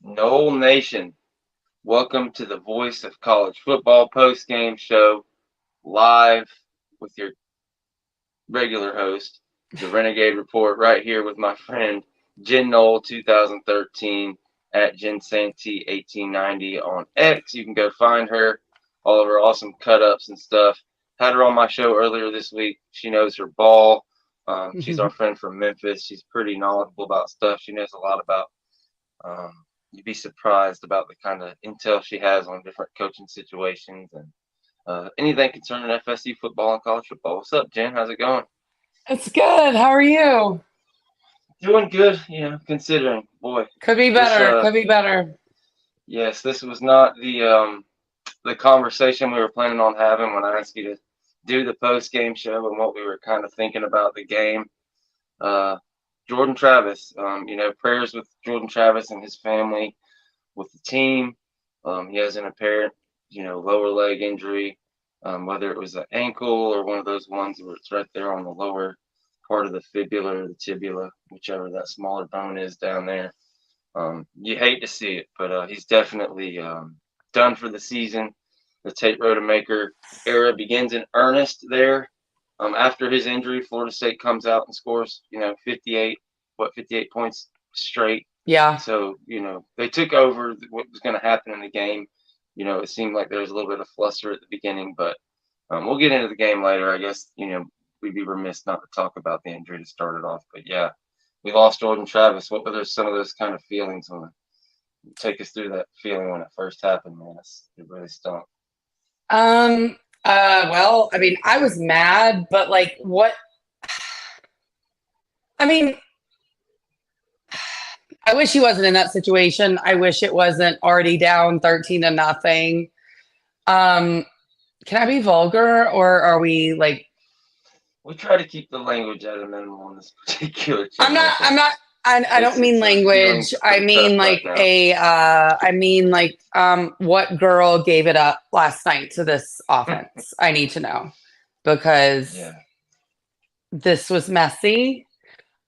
Noel Nation, welcome to the Voice of College Football post-game show, live with your regular host, the Renegade Report, right here with my friend Jen Noel, 2013 at Jen Santee 1890 on X. You can go find her, all of her awesome cut-ups and stuff. Had her on my show earlier this week. She knows her ball. She's our friend from Memphis. She's pretty knowledgeable about stuff. She knows a lot about you'd be surprised about the kind of intel she has on different coaching situations and anything concerning FSU football and college football. What's up, Jen? How's it going? It's good. How are you? Doing good, considering. Boy, Could be this better. Could be better. yes, this was not the conversation we were planning on having when I asked you to do the post game show and what we were kind of thinking about the game. Uh, Jordan Travis, prayers with Jordan Travis and his family, with the team. He has an apparent, lower leg injury, whether it was an ankle or one of those ones where it's right there on the lower part of the fibula or the tibula, whichever that smaller bone is down there. You hate to see it, but he's definitely done for the season. The Tate Rodemaker era begins in earnest there. After his injury, Florida State comes out and scores, 58 points straight. Yeah. So, they took over what was going to happen in the game. It seemed like there was a little bit of fluster at the beginning, but we'll get into the game later. I guess, we'd be remiss not to talk about the injury to start it off. But yeah, we lost Jordan Travis. What were some of those kind of feelings when take us through that feeling when it first happened, man? It really stunk. Well, I mean, I was mad, but like what I mean, I wish he wasn't in that situation. I wish it wasn't already down 13-0. Can I be vulgar or are we like We try to keep the language at a minimum on this particular I'm channel, not but I don't mean feelings language. are I pretty tough mean right like now. what girl gave it up last night to this offense? I need to know because Yeah. this was messy.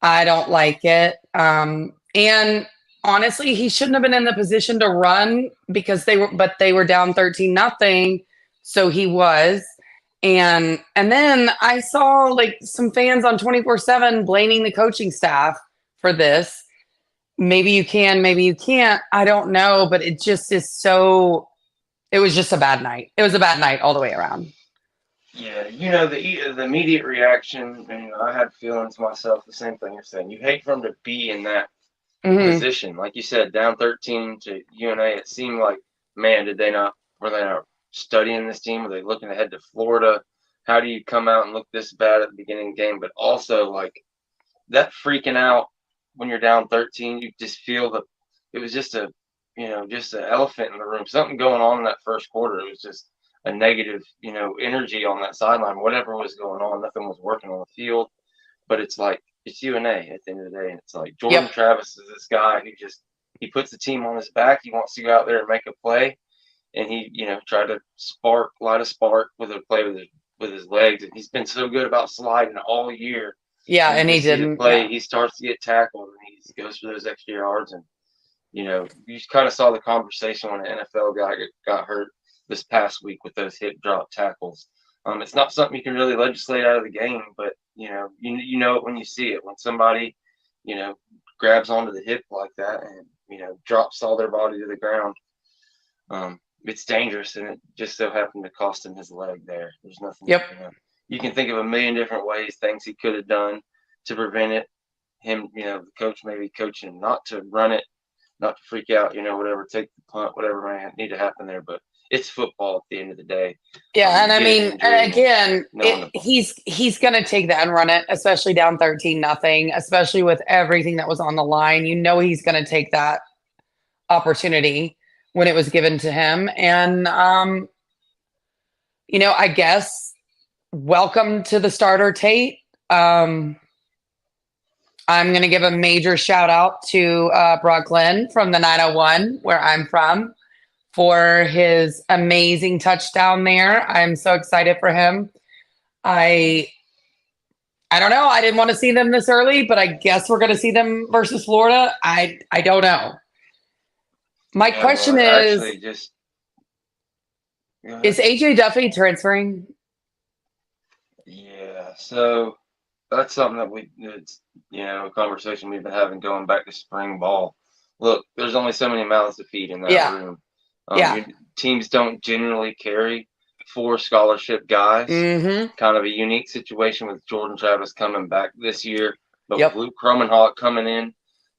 I don't like it. And honestly, he shouldn't have been in the position to run because they were down 13-0. So he was. And then I saw like some fans on 24/7 blaming the coaching staff for this. Maybe you can, maybe you can't. I don't know, but it just is so it was just a bad night. It was a bad night all the way around. Yeah, the immediate reaction, and I had feelings myself. The same thing you're saying. You hate for him to be in that Hmm. position, like you said, down 13 to UNA. It seemed like, man, were they not studying this team? Were they looking ahead to Florida? How do you come out and look this bad at the beginning of the game? But also, like that freaking out when you're down 13, you just feel that it was just an elephant in the room. Something going on in that first quarter. It was just a negative, energy on that sideline. Whatever was going on, nothing was working on the field. But it's like it's UNA at the end of the day, and it's like Jordan Yep. Travis is this guy who he puts the team on his back. He wants to go out there and make a play, and he try to light a spark with a play with his legs. And he's been so good about sliding all year. Yeah, And you and he just see the didn't. play. Yeah. He starts to get tackled, and he goes for those extra yards. And you kind of saw the conversation when an NFL guy got hurt this past week with those hip drop tackles. It's not something you can really legislate out of the game, but you know it when you see it. When somebody, you know, grabs onto the hip like that and drops all their body to the ground, it's dangerous, and it just so happened to cost him his leg there. There's nothing Yep. you can think of a million different ways, things he could have done to prevent it. Him, the coach maybe coaching not to run it, not to freak out, whatever, take the punt, whatever might need to happen there. But it's football at the end of the day. Yeah, and You I get an mean, and injury, and again, no one. he's going to take that and run it, especially down 13-0, especially with everything that was on the line. You know he's going to take that opportunity when it was given to him. And I guess welcome to the starter Tate. I'm going to give a major shout out to Brock Glenn from the 901, where I'm from, for his amazing touchdown there. I'm so excited for him. I don't know. I didn't want to see them this early, but I guess we're going to see them versus Florida. I don't know. My Yeah, question well, is actually, just go is ahead. AJ Duffy transferring? Yeah, so that's something it's, a conversation we've been having going back to spring ball. Look, there's only so many mouths to feed in that Yeah. room. Yeah. Your teams don't generally carry four scholarship guys. Mm-hmm. Kind of a unique situation with Jordan Travis coming back this year, but with Yep. Luke Kromenhoek coming in,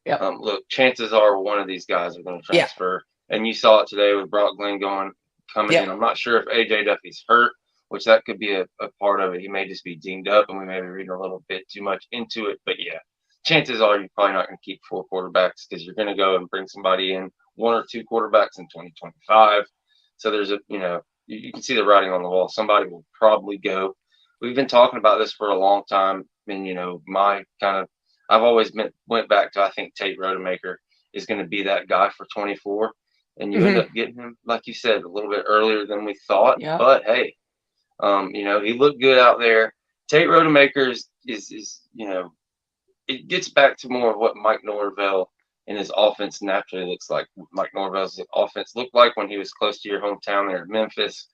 Yep. look, chances are one of these guys are going to Yeah. transfer. And you saw it today with Brock Glenn coming in. Yep. I'm not sure if AJ Duffy's hurt, which that could be a part of it. He may just be dinged up, and we may be reading a little bit too much into it. But yeah, chances are you're probably not going to keep four quarterbacks because you're going to go and bring somebody in, one or two quarterbacks in 2025. So there's you can see the writing on the wall. Somebody will probably go. We've been talking about this for a long time, and my kind of I've always went back to I think Tate Rodemaker is going to be that guy for 24, and you end Mm-hmm. up getting him, like you said, a little bit earlier than we thought. Yep. But hey, he looked good out there. Tate Rodemaker is it gets back to more of what Mike Norvell and his offense naturally looks like. Mike Norvell's offense looked like when he was close to your hometown there at Memphis.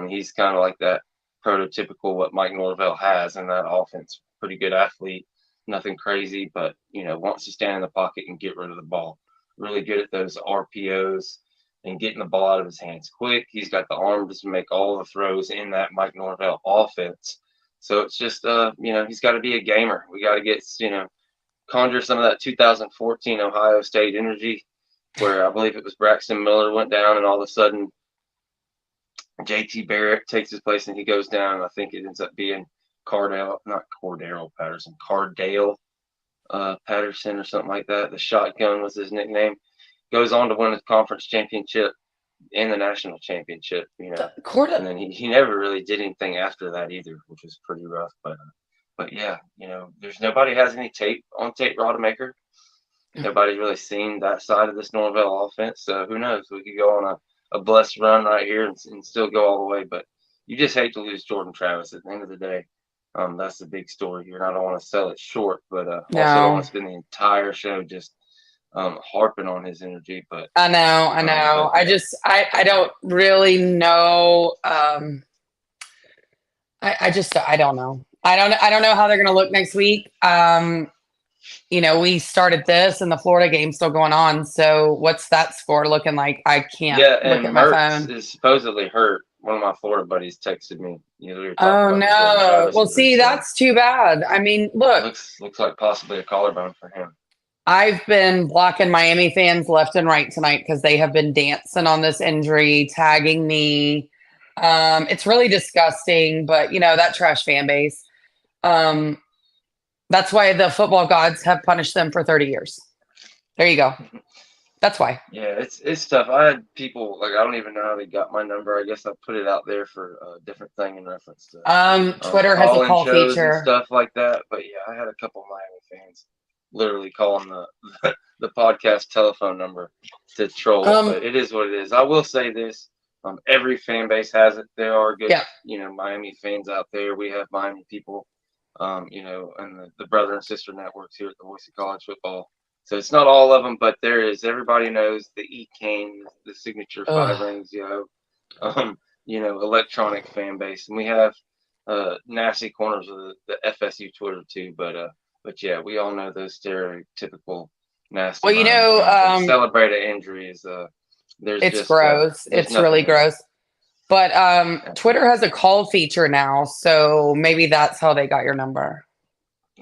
He's kind of like that prototypical what Mike Norvell has in that offense. Pretty good athlete, nothing crazy, but wants to stand in the pocket and get rid of the ball. Really good at those RPOs and getting the ball out of his hands quick. He's got the arm to make all the throws in that Mike Norvell offense. So it's just he's got to be a gamer. We got to get conjure some of that 2014 Ohio State energy, where I believe it was Braxton Miller went down, and all of a sudden JT Barrett takes his place and he goes down. And I think it ends up being Cardale Patterson or something like that. The shotgun was his nickname. Goes on to win the conference championship and the national championship, and then he never really did anything after that either, which was pretty rough. But yeah, there's nobody has any tape on Tate Rodemaker. Nobody's really seen that side of this Norvell offense. So who knows? We could go on a blessed run right here and still go all the way. But you just hate to lose Jordan Travis at the end of the day. That's the big story here. And I don't want to sell it short, but also don't want to spend the entire show just harping on his energy. But I know. I don't really know. I don't know. I don't know how they're going to look next week. We started this and the Florida game's still going on. So what's that score looking like? I can't look at my phone. Is supposedly hurt. One of my Florida buddies texted me. Oh no. Well, see, that's too bad. I mean, look, looks like possibly a collarbone for him. I've been blocking Miami fans left and right tonight because they have been dancing on this injury, tagging me. It's really disgusting, but that trash fan base. That's why the football gods have punished them for 30 years. There you go. That's why. Yeah, it's tough. I had people I don't even know how they got my number. I guess I put it out there for a different thing in reference to Twitter has a call feature and stuff like that. But yeah, I had a couple of Miami fans literally calling the podcast telephone number to troll. But it is what it is. I will say this: every fan base has it. There are good, Miami fans out there. We have Miami people, and the brother and sister networks here at the Voice of College Football. So it's not all of them, but there is. Everybody knows the E-Cane, the signature five rings, electronic fan base, and we have nasty corners of the FSU Twitter too. But yeah, we all know those stereotypical nasty. Well, celebrate an injury is it's gross. It's really gross. But Twitter has a call feature now, so maybe that's how they got your number.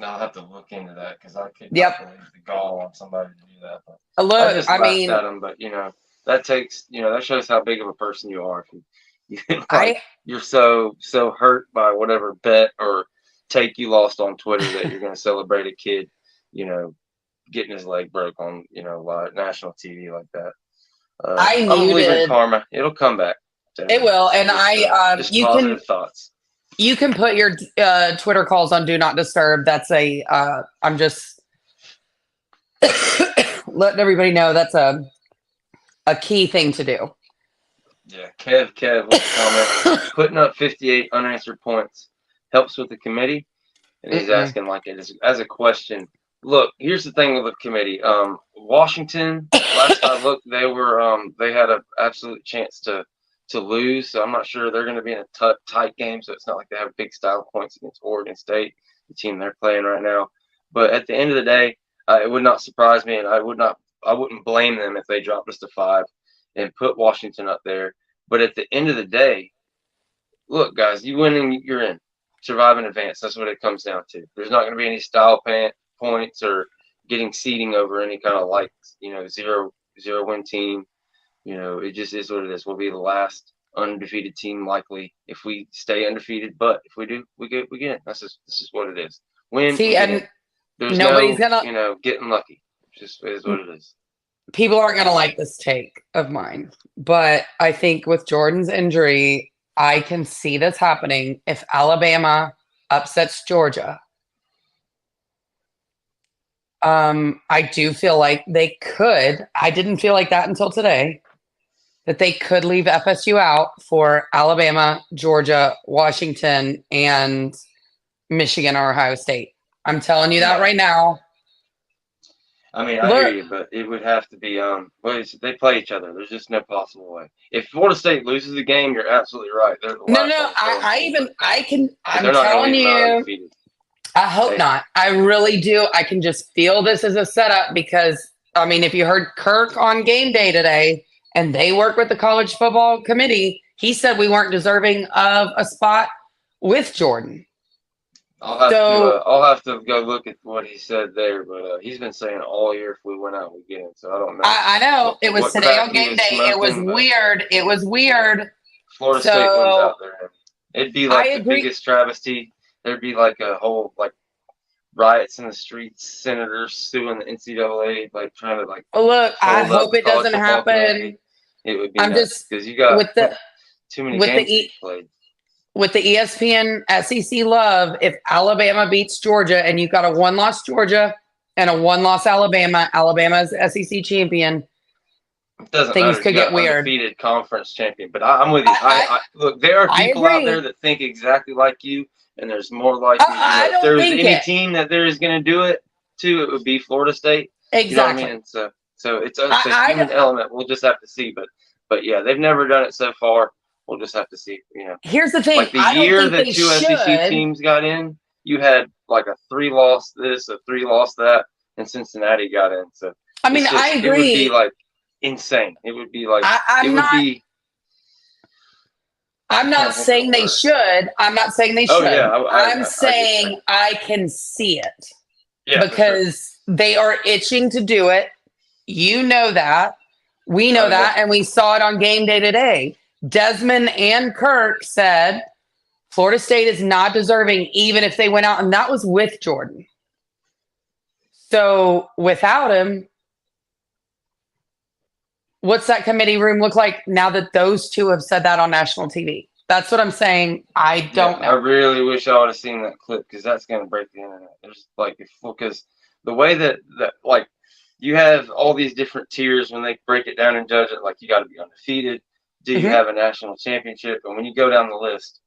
I'll have to look into that because I could not believe the gall on somebody to do that. But look, I just laughed at them. But that takes that shows how big of a person you are. If you're so hurt by whatever bet or take you lost on Twitter that you're going to celebrate a kid, getting his leg broke on live national TV like that. I believe in karma. It'll come back. It will, and just positive thoughts. You can put your Twitter calls on Do Not Disturb. That's I'm just letting everybody know that's a key thing to do. Yeah, Kev with a comment. Putting up 58 unanswered points helps with the committee. And he's asking as a question, look, here's the thing with the committee. Washington, last I looked, they had an absolute chance to lose. So I'm not sure they're going to be in a tight game. So it's not like they have big style points against Oregon State, the team they're playing right now. But at the end of the day, it would not surprise me, and I wouldn't blame them if they dropped us to 5 and put Washington up there. But at the end of the day, look, guys, you win and you're in. Survive and advance. That's what it comes down to. There's not going to be any style points or getting seeding over any kind of zero win team. It just is what it is. We'll be the last undefeated team likely if we stay undefeated. But if we do, we get in. This is what it is. Win. See, and there's nobody's gonna getting lucky. It just is what it is. People aren't gonna like this take of mine, but I think with Jordan's injury, I can see this happening if Alabama upsets Georgia. I do feel like they could. I didn't feel like that until today, that they could leave FSU out for Alabama, Georgia, Washington, and Michigan or Ohio State. I'm telling you that right now. I mean, I hear you, but it would have to be they play each other. There's just no possible way. If Florida State loses the game, you're absolutely right. They're the I'm telling you, I hope not. I really do. I can just feel this as a setup because, I mean, if you heard Kirk on game day today and they work with the college football committee, he said we weren't deserving of a spot with Jordan. I'll have to go look at what he said there, but he's been saying all year if we went out, we get it. So I don't know. I know. It was today on game day. It was weird. It was weird. Florida State wins out there. It'd be like the biggest travesty. There'd be like a whole riots in the streets, senators suing the NCAA, trying to look, I hope it doesn't happen. It would be nuts because you got too many games played. With the ESPN SEC love, if Alabama beats Georgia and you've got a 1-loss Georgia and a 1-loss Alabama, Alabama's SEC champion, things could get weird. Undefeated conference champion, but I'm with you. Look, there are people out there that think exactly like you, and there's more like you. If there's any team that there is going to do it to, it would be Florida State. Exactly. You know what I mean? So it's a human element. We'll just have to see. But yeah, they've never done it so far. We'll just have to see. Here's the thing. The year that 2 SEC teams got in, you had a 3-loss this, a 3-loss that, and Cincinnati got in. So I mean, I agree. It would be insane. It would be I'm not saying they should. I'm not saying they should. I'm saying I can see it. Yeah, because they are itching to do it. You know that. We know that. And we saw it on game day today. Desmond and Kirk said Florida State is not deserving even if they went out. And that was with Jordan. So without him, what's that committee room look like now that those two have said that on national TV? That's what I'm saying. I don't know. I really wish I would have seen that clip because that's going to break the internet. There's because the way that you have all these different tiers when they break it down and judge it, you got to be undefeated. Do you have a national championship? And when you go down the list,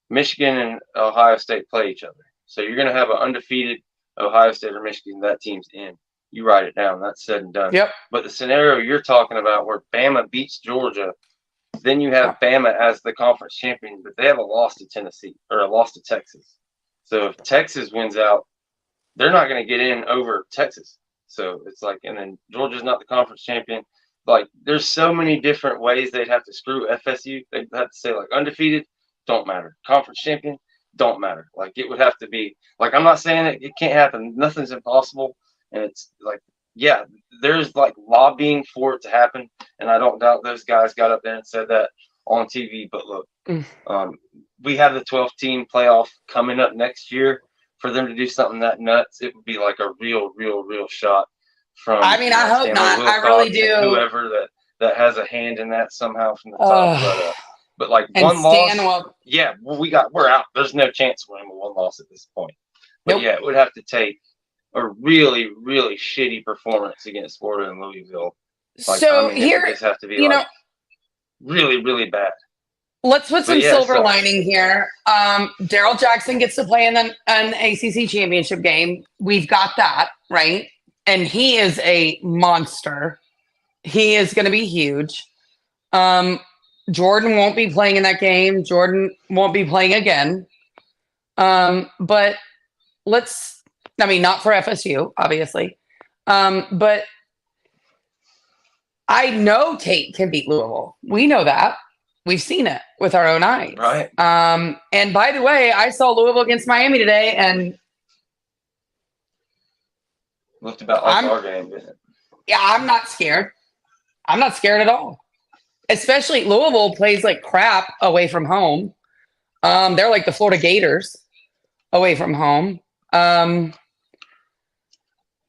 Michigan and Ohio State play each other. So you're going to have an undefeated Ohio State or Michigan. That team's in. You write it down. That's said and done. Yep. But the scenario you're talking about where Bama beats Georgia, then you have Bama as the conference champion, but they have a loss to Tennessee or a loss to Texas. So if Texas wins out, they're not going to get in over Texas. So it's and then Georgia's not the conference champion. There's so many different ways they'd have to screw FSU. They'd have to say undefeated, don't matter. Conference champion, don't matter. It would have to be I'm not saying it can't happen. Nothing's impossible. And it's there's lobbying for it to happen. And I don't doubt those guys got up there and said that on TV. But look, we have the 12th team playoff coming up next year. For them to do something that nuts, it would be a real shot from. I mean, I hope not. I really do. Whoever that has a hand in that somehow from the top. But one loss, we're out. There's no chance we're winning a 1 loss at this point. But it would have to take a really shitty performance against Florida and Louisville. Here, it just have to be really bad. let's put some yeah, silver so lining here. Daryl Jackson gets to play in an ACC championship game. We've got that, right? And he is a monster. He is going to be huge. Jordan won't be playing in that game. Jordan won't be playing again. But not for FSU, obviously. But I know Tate can beat Louisville. We know that. We've seen it with our own eyes. right. And by the way, I saw Louisville against Miami today, and Looked about like our game, didn't it? yeah, I'm not scared. I'm not scared at all. Especially Louisville plays like crap away from home. They're like the Florida Gators away from home.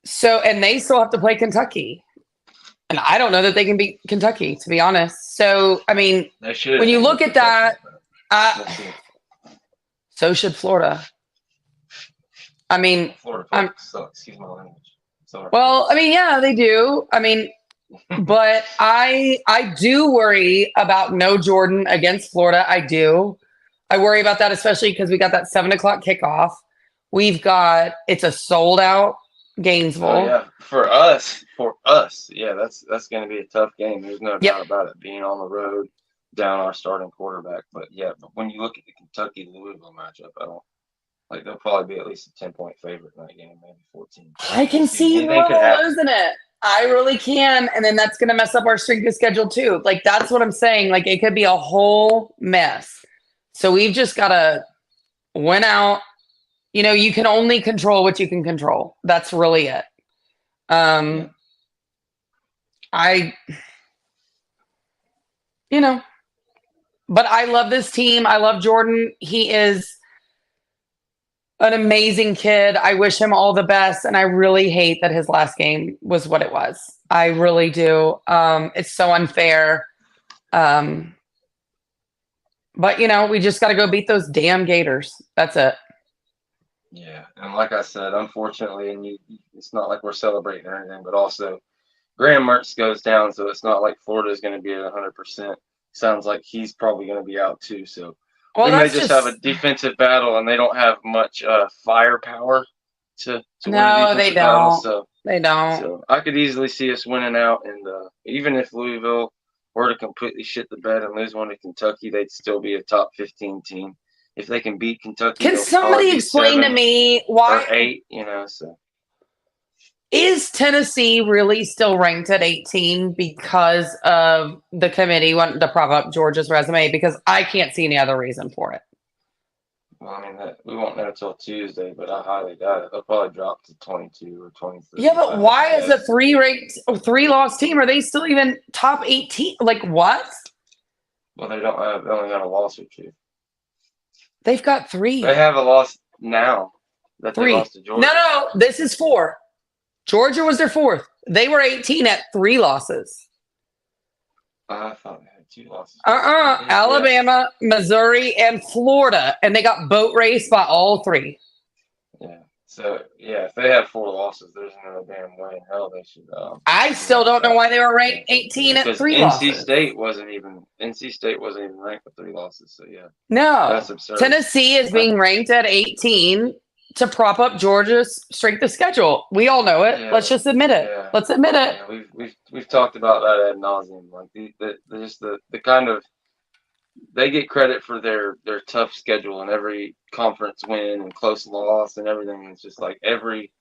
So, and they still have to play Kentucky. And I don't know that they can beat Kentucky, to be honest. So, I mean, when you look at that, so should Florida. I mean, Florida sucks. Excuse my language. Sorry. Well, I mean, yeah, they do. I mean, but I do worry about no Jordan against Florida. I do. I worry about that, especially because we got that 7:00 kickoff. It's a sold out Gainesville. Oh, yeah, for us, yeah, that's going to be a tough game. There's no doubt about it. Being on the road, down our starting quarterback. But yeah, but when you look at the Kentucky Louisville matchup, I don't like they'll probably be at least a 10-point favorite in that game, maybe 14. I can see Louisville losing it. I really can, and then that's going to mess up our strength of schedule too. Like that's what I'm saying. Like it could be a whole mess. So we've just got to win out. You know, you can only control what you can control. That's really it. But I love this team. I love Jordan. He is an amazing kid. I wish him all the best. And I really hate that his last game was what it was. I really do. It's so unfair. But, we just got to go beat those damn Gators. That's it. Yeah. And like I said, unfortunately, it's not like we're celebrating or anything, but also Graham Mertz goes down. So it's not like Florida is going to be at 100%. Sounds like he's probably going to be out too. So we may just have a defensive battle, and they don't have much firepower to win a defensive battle. So they don't. So I could easily see us winning out, and even if Louisville were to completely shit the bed and lose one to Kentucky, they'd still be a top 15 team. If they can beat Kentucky, can somebody explain to me why? Or 8, so. Is Tennessee really still ranked at 18 because of the committee wanting to prop up Georgia's resume? Because I can't see any other reason for it. Well, I mean, we won't know until Tuesday, but I highly doubt it. They'll probably drop to 22 or 23. Yeah, but why is a 3-loss team? Are they still even top 18? Like what? Well, they only got a loss or 2. They've got 3. They have a loss now. That 3. They lost to Georgia. No, this is 4. Georgia was their 4th. They were 18 at 3 losses. I thought they had 2 losses. Alabama, Missouri, and Florida, and they got boat raced by all 3. Yeah. So if they have 4 losses, there's no damn way in hell they should. I still don't know why they were ranked 18 at 3 losses. NC State wasn't even ranked with 3 losses. So yeah. No, that's absurd. Tennessee is being ranked at 18 to prop up Georgia's strength of schedule. We all know it. Yeah. Let's just admit it. Yeah. Let's admit it. Yeah, we've talked about that ad nauseum. Like the kind of they get credit for their tough schedule and every conference win and close loss and everything. It's just like every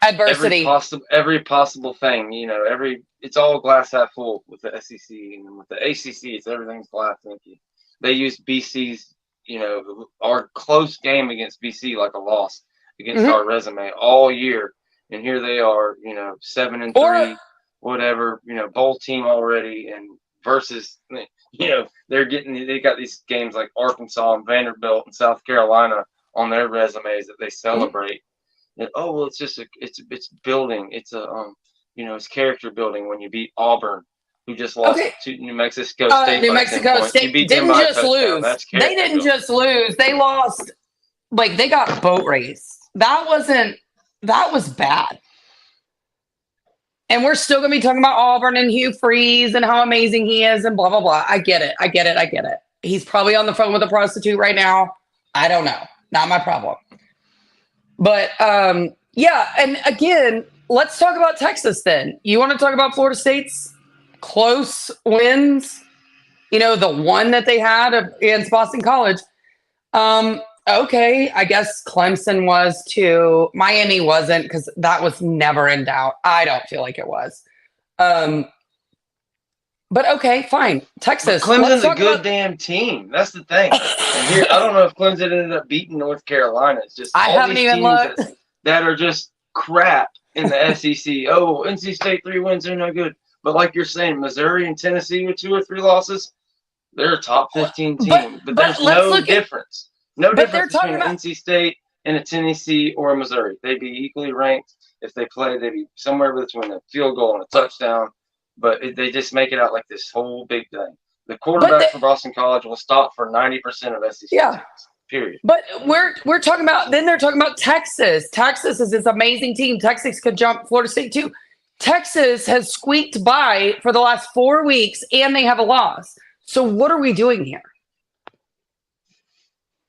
adversity, every possible thing. It's all glass half full with the SEC, and with the ACC, it's everything's glass empty. They use BC's. Our close game against BC like a loss against our resume all year, and here they are, 7-3, whatever, bowl team already, and versus, they got these games like Arkansas and Vanderbilt and South Carolina on their resumes that they celebrate. And, it's just it's building, it's it's character building when you beat Auburn, who just lost to New Mexico State. New Mexico State didn't just lose. They didn't just lose. They lost. Like they got boat race. That was bad. And we're still going to be talking about Auburn and Hugh Freeze and how amazing he is and blah, blah, blah. I get it. He's probably on the phone with a prostitute right now. I don't know. Not my problem. But yeah, and again, let's talk about Texas then. You want to talk about Florida State's close wins? You know, the one that they had against Boston College. Okay, I guess Clemson was too. Miami wasn't because that was never in doubt. I don't feel like it was. But okay, fine. Texas. But Clemson's a good damn team. That's the thing. And here, I don't know if Clemson ended up beating North Carolina. It's just I all haven't these even teams looked. that are just crap in the SEC. Oh, NC State 3 wins, they're no good. But like you're saying, Missouri and Tennessee with 2 or 3 losses, they're a top 15 team. But there's no difference. No difference between an NC State and a Tennessee or a Missouri. They'd be equally ranked. If they play, they'd be somewhere between a field goal and a touchdown. But they just make it out like this whole big thing. The quarterback for Boston College will stop for 90% of SEC teams, period. But we're talking about, then they're talking about Texas. Texas is this amazing team. Texas could jump Florida State too. Texas has squeaked by for the last 4 weeks, and they have a loss. So what are we doing here?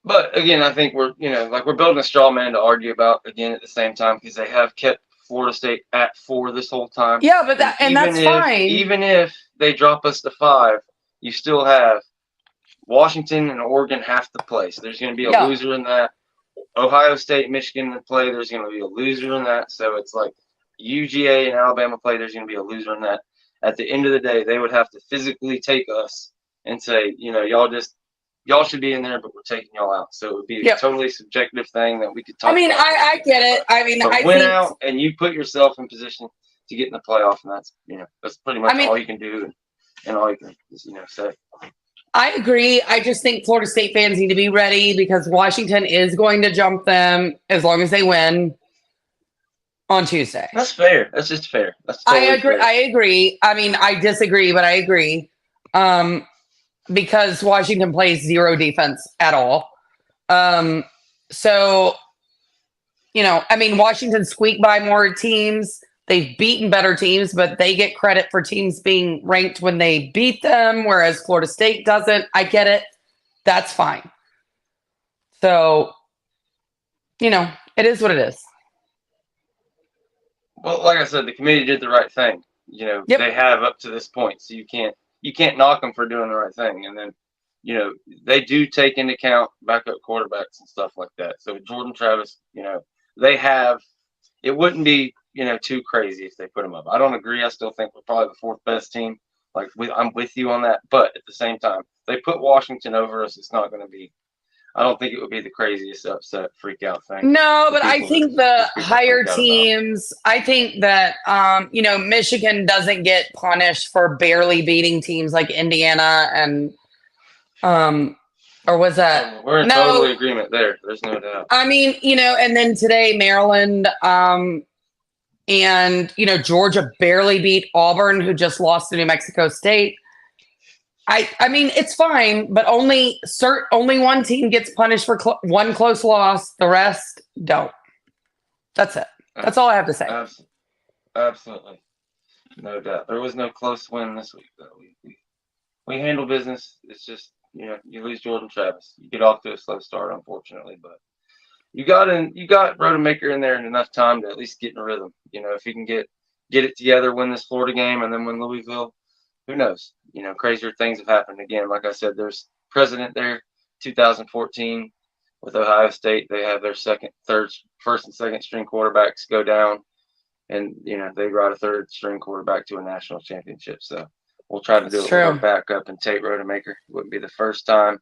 But again, I think we're building a straw man to argue about again at the same time because they have kept Florida State at 4 this whole time. Yeah, but that's fine. Even if they drop us to 5, you still have Washington and Oregon have to play. So there's going to be a loser in that. Ohio State, Michigan play. There's going to be a loser in that. So it's like UGA and Alabama play. There's going to be a loser in that. At the end of the day, they would have to physically take us and say, y'all should be in there, but we're taking y'all out. So it would be a totally subjective thing that we could talk about. I get it. I went out and you put yourself in position to get in the playoff, and that's pretty much all you can do and all you can say. I agree. I just think Florida State fans need to be ready because Washington is going to jump them as long as they win on Tuesday. That's fair. That's just fair. That's totally I agree. Fair. I agree. I mean, I disagree, but I agree. Because Washington plays zero defense at all. So, Washington squeaked by more teams. They've beaten better teams, but they get credit for teams being ranked when they beat them, whereas Florida State doesn't. I get it. That's fine. So, it is what it is. Well, like I said, the committee did the right thing. They have up to this point, so you can't knock them for doing the right thing. And then, they do take into account backup quarterbacks and stuff like that. So with Jordan Travis, they have. It wouldn't be too crazy if they put them up. I don't agree. I still think we're probably the 4th best team. I'm with you on that. But at the same time, they put Washington over us. It's not going to be. I don't think it would be the craziest upset freak out thing. No, but I think the higher teams. I think that Michigan doesn't get punished for barely beating teams like Indiana and or was that? We're in total agreement there. There's no doubt. I mean, and then today Maryland and Georgia barely beat Auburn, who just lost to New Mexico State. I mean, it's fine, but only one team gets punished for one close loss. The rest don't. That's it. That's all I have to say. Absolutely. No doubt. There was no close win this week, though. We handle business. It's just, you lose Jordan Travis. You get off to a slow start, unfortunately, but you got Rodemaker in there in enough time to at least get in a rhythm. If he can get it together, win this Florida game, and then win Louisville, who knows? Crazier things have happened. Again, like I said, there's precedent there. 2014 with Ohio State, they have their first and second string quarterbacks go down, and they brought a third string quarterback to a national championship. So we'll try to do it with our backup and Tate Rodemaker. It wouldn't be the first time.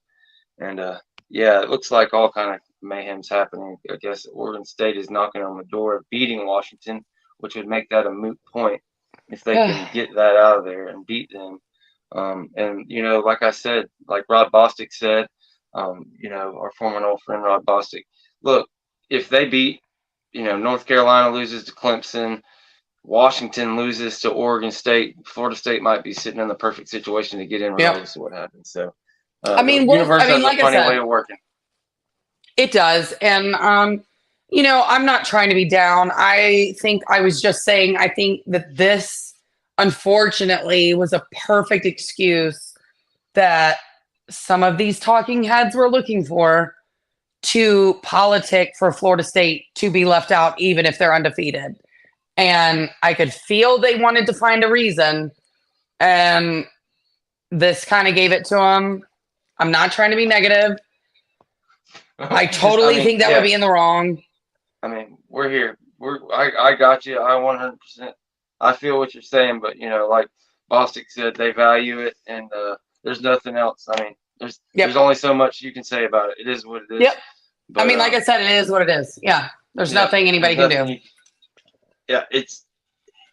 And it looks like all kind of mayhem's happening. I guess Oregon State is knocking on the door of beating Washington, which would make that a moot point if they can get that out of there and beat them. And like I said, like Rod Bostic said, our former old friend Rod Bostic, look, if they beat, North Carolina loses to Clemson, Washington loses to Oregon State, Florida State might be sitting in the perfect situation to get in regardless of what happens. So, universe has a funny way of working. It does. And, I'm not trying to be down. I think I was just saying, I think that this, unfortunately, was a perfect excuse that some of these talking heads were looking for to politic for Florida State to be left out, even if they're undefeated. And I could feel they wanted to find a reason. And this kind of gave it to them. I'm not trying to be negative. I totally think that would be in the wrong. I mean, we're here. I got you. I 100%. I feel what you're saying, but like Bostic said, they value it, and there's nothing else. I mean, there's only so much you can say about it. It is what it is. Yep. But, I mean, like I said, it is what it is. Yeah. There's nothing anybody can do.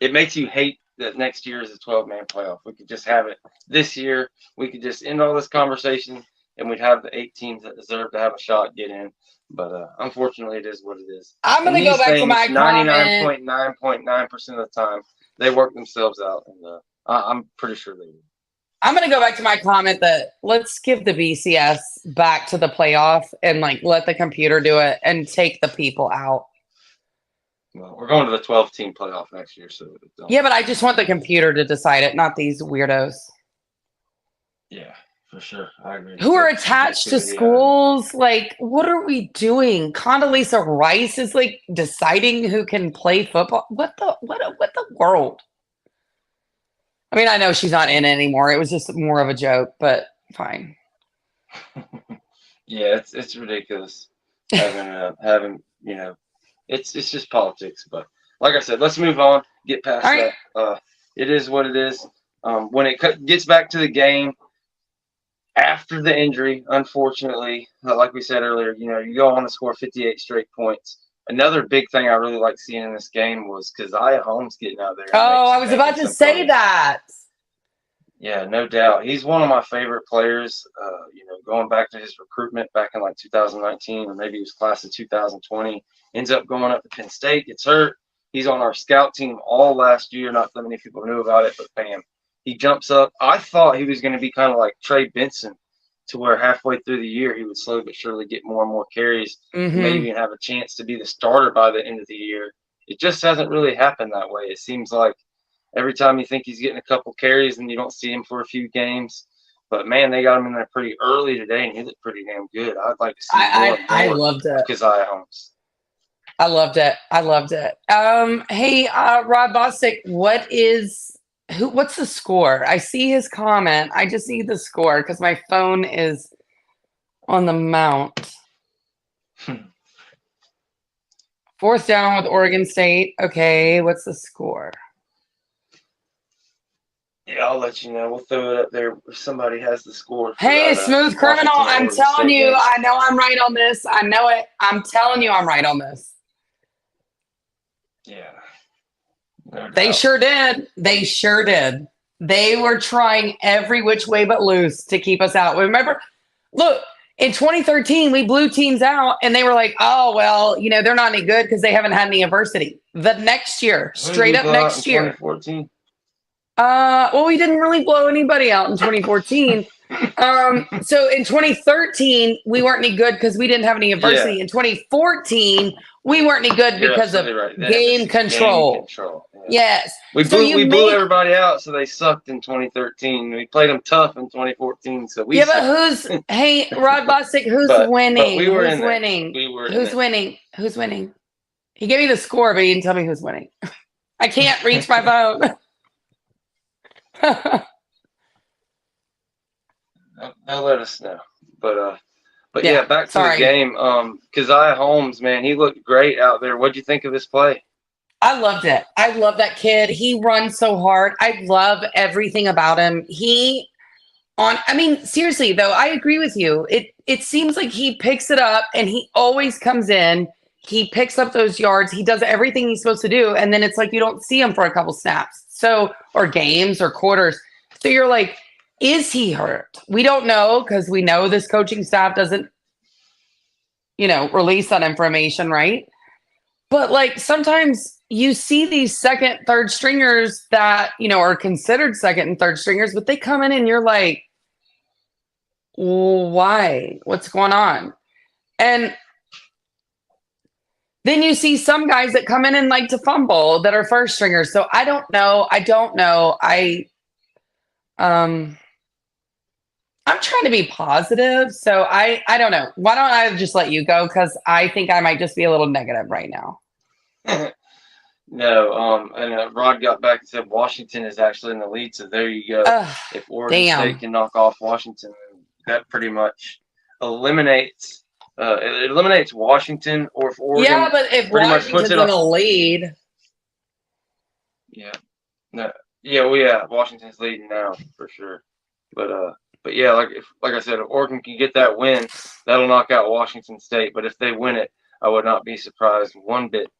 It makes you hate that next year is a 12-man playoff. We could just have it this year. We could just end all this conversation, and we'd have the 8 teams that deserve to have a shot get in. But unfortunately, it is what it is. I'm going to go back to my 99.9% of the time, they work themselves out, and I'm pretty sure they will. I'm going to go back to my comment that let's give the BCS back to the playoff and let the computer do it and take the people out. Well, we're going to the 12-team playoff next year, so yeah, but I just want the computer to decide it, not these weirdos. Yeah, for sure. I agree. Who are attached to schools? What are we doing? Condoleezza Rice is deciding who can play football. What the world? I mean, I know she's not in anymore. It was just more of a joke, but fine. Yeah, it's ridiculous having it's just politics. But like I said, let's move on. Get past that. It is what it is. When it gets back to the game after the injury, unfortunately, like we said earlier, you go on to score 58 straight points. Another big thing I really like seeing in this game was Keziah Holmes getting out there. Oh, I was about to say that. Yeah, no doubt. He's one of my favorite players. Going back to his recruitment back in 2019, or maybe he was class of 2020, ends up going up to Penn State, gets hurt. He's on our scout team all last year. Not that many people knew about it, but bam, he jumps up. I thought he was going to be kind of like Trey Benson, to where halfway through the year he would slowly but surely get more and more carries, maybe even have a chance to be the starter by the end of the year. It just hasn't really happened that way. It seems like every time you think he's getting a couple carries and you don't see him for a few games. But, man, they got him in there pretty early today, and he looked pretty damn good. I'd like to see more I loved it. Keziah Holmes. I loved it. Hey, Rod Bostic, what's the score? I see his comment. I just need the score because my phone is on the mount. 4th down with Oregon State. Okay, what's the score? Yeah, I'll let you know. We'll throw it up there if somebody has the score. Hey, Smooth Criminal, I'm telling you, I know I'm right on this. I know it. I'm telling you I'm right on this. Yeah. They sure did. They sure did. They were trying every which way but loose to keep us out. Remember, look, in 2013, we blew teams out, and they were like, oh, well, they're not any good because they haven't had any adversity. The next year, straight up next year. 2014? Well, we didn't really blow anybody out in 2014. So in 2013, we weren't any good because we didn't have any adversity. Yeah. In 2014, we weren't any good because of game control. Game control. Yeah. Yes. We blew everybody out, so they sucked in 2013. We played them tough in 2014, so we sucked. But hey, Rod Bostic, who's winning? But we were who's winning? Who's winning? Who's winning? He gave me the score, but he didn't tell me who's winning. I can't reach my phone. They'll let us know. But yeah, back to the game. Keziah Holmes, man, he looked great out there. What'd you think of his play? I loved it. I love that kid. He runs so hard. I love everything about him. Seriously though, I agree with you. It seems like he picks it up and he always comes in. He picks up those yards. He does everything he's supposed to do. And then it's like you don't see him for a couple snaps. Or games or quarters. So you're like, is he hurt? We don't know because we know this coaching staff doesn't, release that information, right? But sometimes you see these second, third stringers that, are considered second and third stringers, but they come in and you're like, why? What's going on? And then you see some guys that come in and like to fumble that are first stringers. So I don't know. I'm I'm trying to be positive, so I don't know. Why don't I just let you go? Because I think I might just be a little negative right now. No, and Rod got back and said Washington is actually in the lead, so there you go. Ugh, If Oregon damn. State can knock off Washington, that pretty much eliminates it eliminates Washington, or if Oregon Yeah, but if pretty much puts Washington's it in on. a lead, Yeah, no, yeah, well, yeah, Washington's leading now for sure, but yeah, like I said, if Oregon can get that win, that'll knock out Washington State. But if they win it, I would not be surprised one bit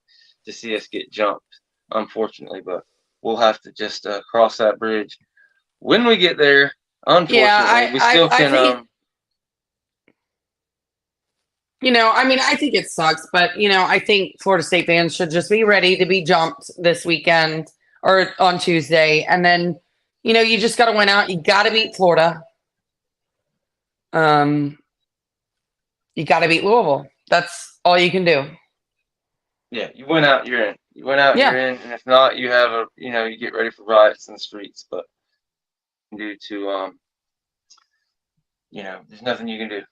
to see us get jumped, unfortunately. But we'll have to just cross that bridge when we get there. yeah, Unfortunately, we still I can. think, I mean, I think it sucks, but I think Florida State fans should just be ready to be jumped this weekend or on Tuesday, and then you just got to win out. You got to beat Florida. You got to beat Louisville. That's all you can do. Yeah, you went out, you're in. You went out, Yeah. you're in, and if not, you have you get ready for riots in the streets. But due to there's nothing you can do.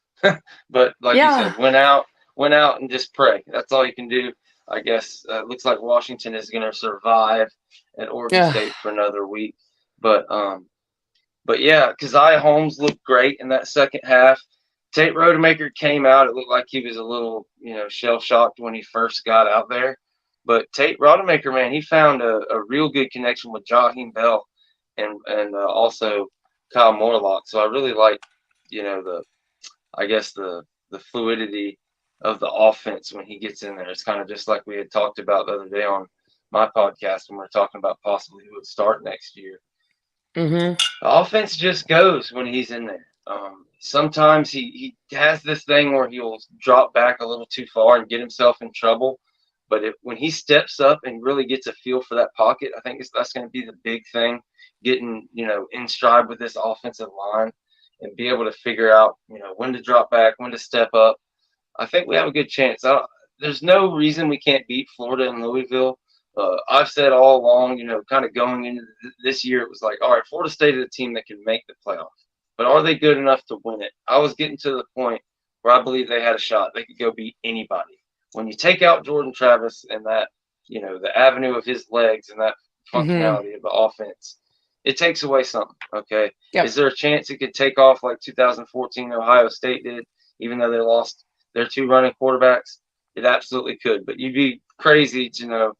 But like you Yeah. said, went out and just pray. That's all you can do. I guess looks like Washington is going to survive at Oregon Yeah. State for another week. But yeah, Keziah Holmes looked great in that second half. Tate Rodemaker came out. It looked like he was a little, shell shocked when he first got out there. But Tate Rodemaker, man, he found a real good connection with Jaheim Bell and also Kyle Morlock. So I really like, the fluidity of the offense when he gets in there. It's kind of just like we had talked about the other day on my podcast when we were talking about possibly who would start next year. Mm-hmm. The offense just goes when he's in there. Sometimes he has this thing where he'll drop back a little too far and get himself in trouble. But when he steps up and really gets a feel for that pocket, I think that's going to be the big thing, getting, in stride with this offensive line and be able to figure out, when to drop back, when to step up. I think we have a good chance. There's no reason we can't beat Florida and Louisville. I've said all along, kind of going into this year, it was like, all right, Florida State is a team that can make the playoff, but are they good enough to win it? I was getting to the point where I believe they had a shot. They could go beat anybody. When you take out Jordan Travis and that, the avenue of his legs and that functionality of the offense, it takes away something. Okay. Yep. Is there a chance it could take off like 2014 Ohio State did, even though they lost their two running quarterbacks? It absolutely could, but you'd be crazy to not,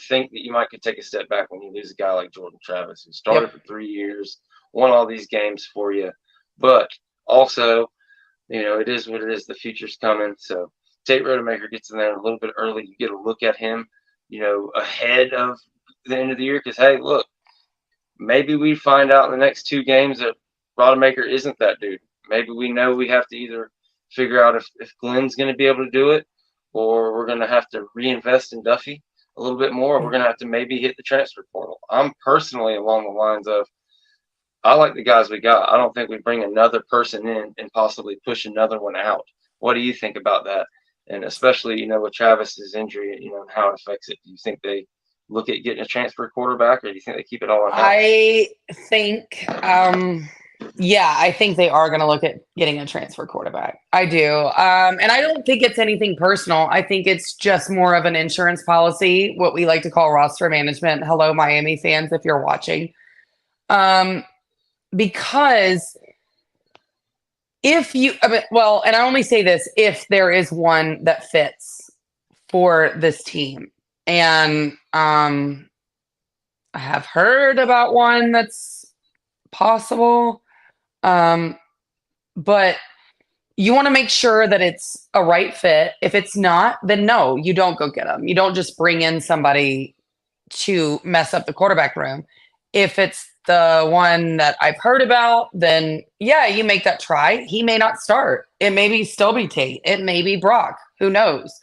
think that you might could take a step back when you lose a guy like Jordan Travis, who started for 3 years, won all these games for you. But also, it is what it is. The future's coming. So Tate Rodemaker gets in there a little bit early. You get a look at him, ahead of the end of the year. Because, hey, look, maybe we find out in the next two games that Rodemaker isn't that dude. Maybe we know we have to either figure out if Glenn's going to be able to do it, or we're going to have to reinvest in Duffy a little bit more. We're going to have to maybe hit the transfer portal. I'm personally along the lines of, I like the guys we got. I don't think we bring another person in and possibly push another one out. What do you think about that? And especially, with Travis's injury, and how it affects it. Do you think they look at getting a transfer quarterback, or do you think they keep it all in house? I think, I think they are going to look at getting a transfer quarterback. I do. And I don't think it's anything personal. I think it's just more of an insurance policy, what we like to call roster management. Hello, Miami fans, if you're watching. Because and I only say this if there is one that fits for this team. And I have heard about one that's possible. But you want to make sure that it's a right fit. If it's not, then no, you don't go get them. You don't just bring in somebody to mess up the quarterback room. If it's the one that I've heard about, then you make that try. He may not start. It may still be Tate. It may be Brock. Who knows?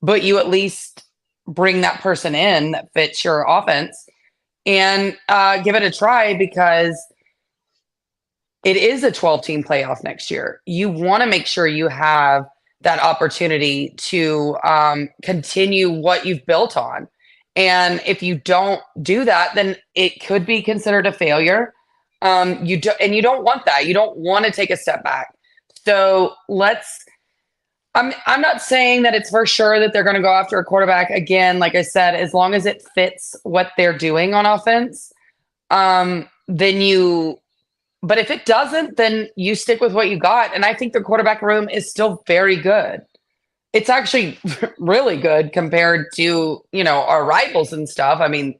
But you at least bring that person in that fits your offense and give it a try, because it is a 12-team playoff next year. You want to make sure you have that opportunity to continue what you've built on. And if you don't do that, then it could be considered a failure. You don't want that. You don't want to take a step back. So I'm not saying that it's for sure that they're going to go after a quarterback again. Like I said, as long as it fits what they're doing on offense, then but if it doesn't, then you stick with what you got. And I think the quarterback room is still very good. It's actually really good compared to, our rivals and stuff. I mean,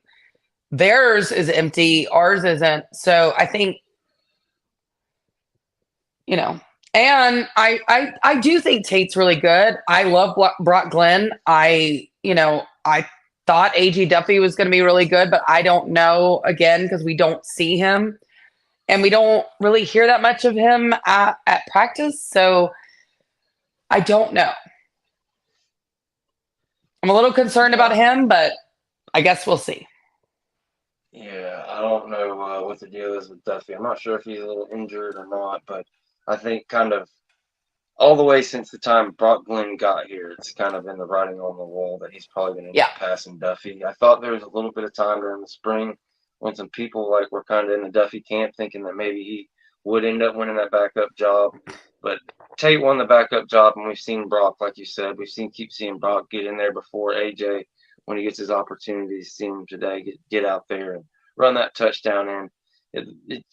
theirs is empty, ours isn't. So I think, and I do think Tate's really good. I love Brock Glenn. I thought AJ Duffy was going to be really good, but I don't know, again, because we don't see him and we don't really hear that much of him at practice. So I don't know. I'm a little concerned about him, but I guess we'll see. Yeah, I don't know what the deal is with Duffy. I'm not sure if he's a little injured or not, but I think kind of all the way since the time Brock Glenn got here, it's kind of been the writing on the wall that he's probably going to end up passing Duffy. I thought there was a little bit of time during the spring when some people were kind of in the Duffy camp thinking that maybe he would end up winning that backup job. But Tate won the backup job, and we've seen Brock, like you said, keep seeing Brock get in there before AJ when he gets his opportunities. Seen him today get out there and run that touchdown in.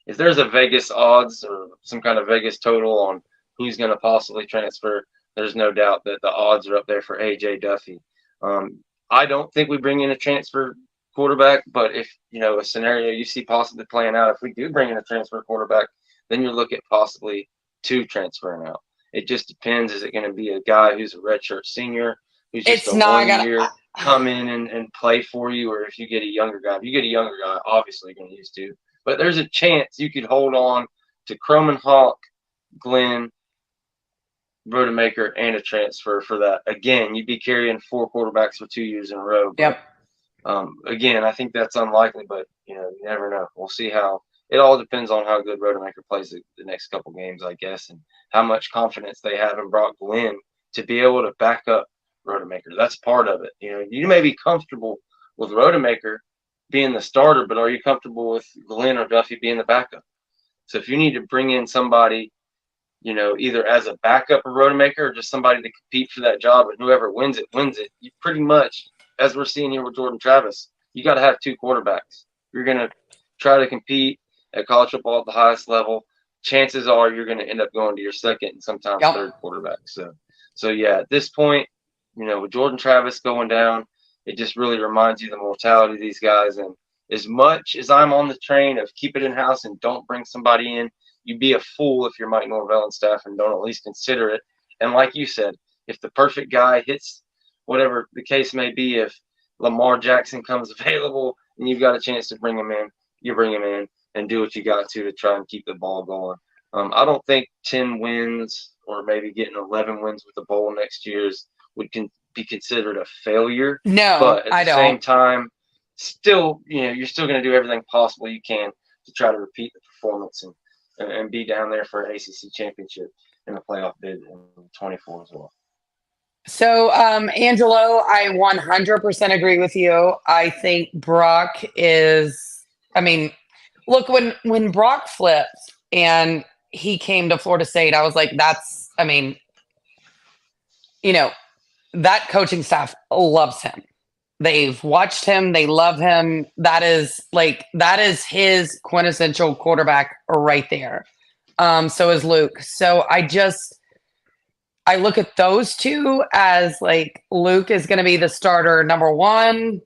If there's a Vegas odds or some kind of Vegas total on who's going to possibly transfer, there's no doubt that the odds are up there for AJ Duffy. I don't think we bring in a transfer quarterback, but if a scenario you see possibly playing out, if we do bring in a transfer quarterback, then you look at possibly two transferring out. It just depends. Is it going to be a guy who's a redshirt senior who's just a 1 year come in and play for you, or if you get a younger guy? If you get a younger guy, obviously you're going to use two. But there's a chance you could hold on to Croman, Hawk, Glenn, Rodemaker, and a transfer for that. Again, you'd be carrying 4 quarterbacks for 2 years in a row. But, again, I think that's unlikely, but you never know. We'll see how. It all depends on how good Rodemaker plays the next couple games, I guess, and how much confidence they have in Brock Glenn to be able to back up Rodemaker. That's part of it. You may be comfortable with Rodemaker being the starter, but are you comfortable with Glenn or Duffy being the backup? So if you need to bring in somebody, either as a backup of Rodemaker or just somebody to compete for that job, and whoever wins it, you pretty much, as we're seeing here with Jordan Travis, you got to have 2 quarterbacks. You're going to try to compete at college football at the highest level. Chances are you're going to end up going to your second and sometimes third quarterback. So yeah, at this point, with Jordan Travis going down, it just really reminds you the mortality of these guys. And as much as I'm on the train of keep it in-house and don't bring somebody in, you'd be a fool if you're Mike Norvell and staff and don't at least consider it. And like you said, if the perfect guy hits, whatever the case may be, if Lamar Jackson comes available and you've got a chance to bring him in, you bring him in and do what you got to try and keep the ball going. I don't think 10 wins or maybe getting 11 wins with the bowl next year would be considered a failure. No, but at the same time, still, you're still going to do everything possible you can to try to repeat the performance and be down there for an ACC championship in the playoff bid in 24 as well. So, Angelo, I 100% agree with you. I think Brock is, look, when Brock flipped and he came to Florida State, I was like, that coaching staff loves him. They've watched him. They love him. That is his quintessential quarterback right there. So is Luke. So I look at those two as Luke is going to be the starter number 1,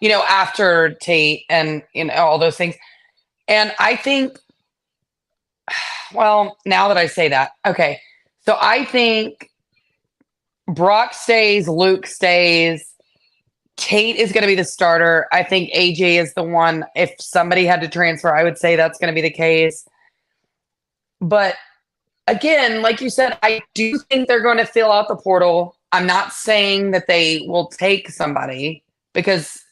after Tate and, all those things. And I think, well, now that I say that, okay. So I think Brock stays, Luke stays. Tate is going to be the starter. I think AJ is the one. If somebody had to transfer, I would say that's going to be the case. But again, like you said, I do think they're going to fill out the portal. I'm not saying that they will take somebody because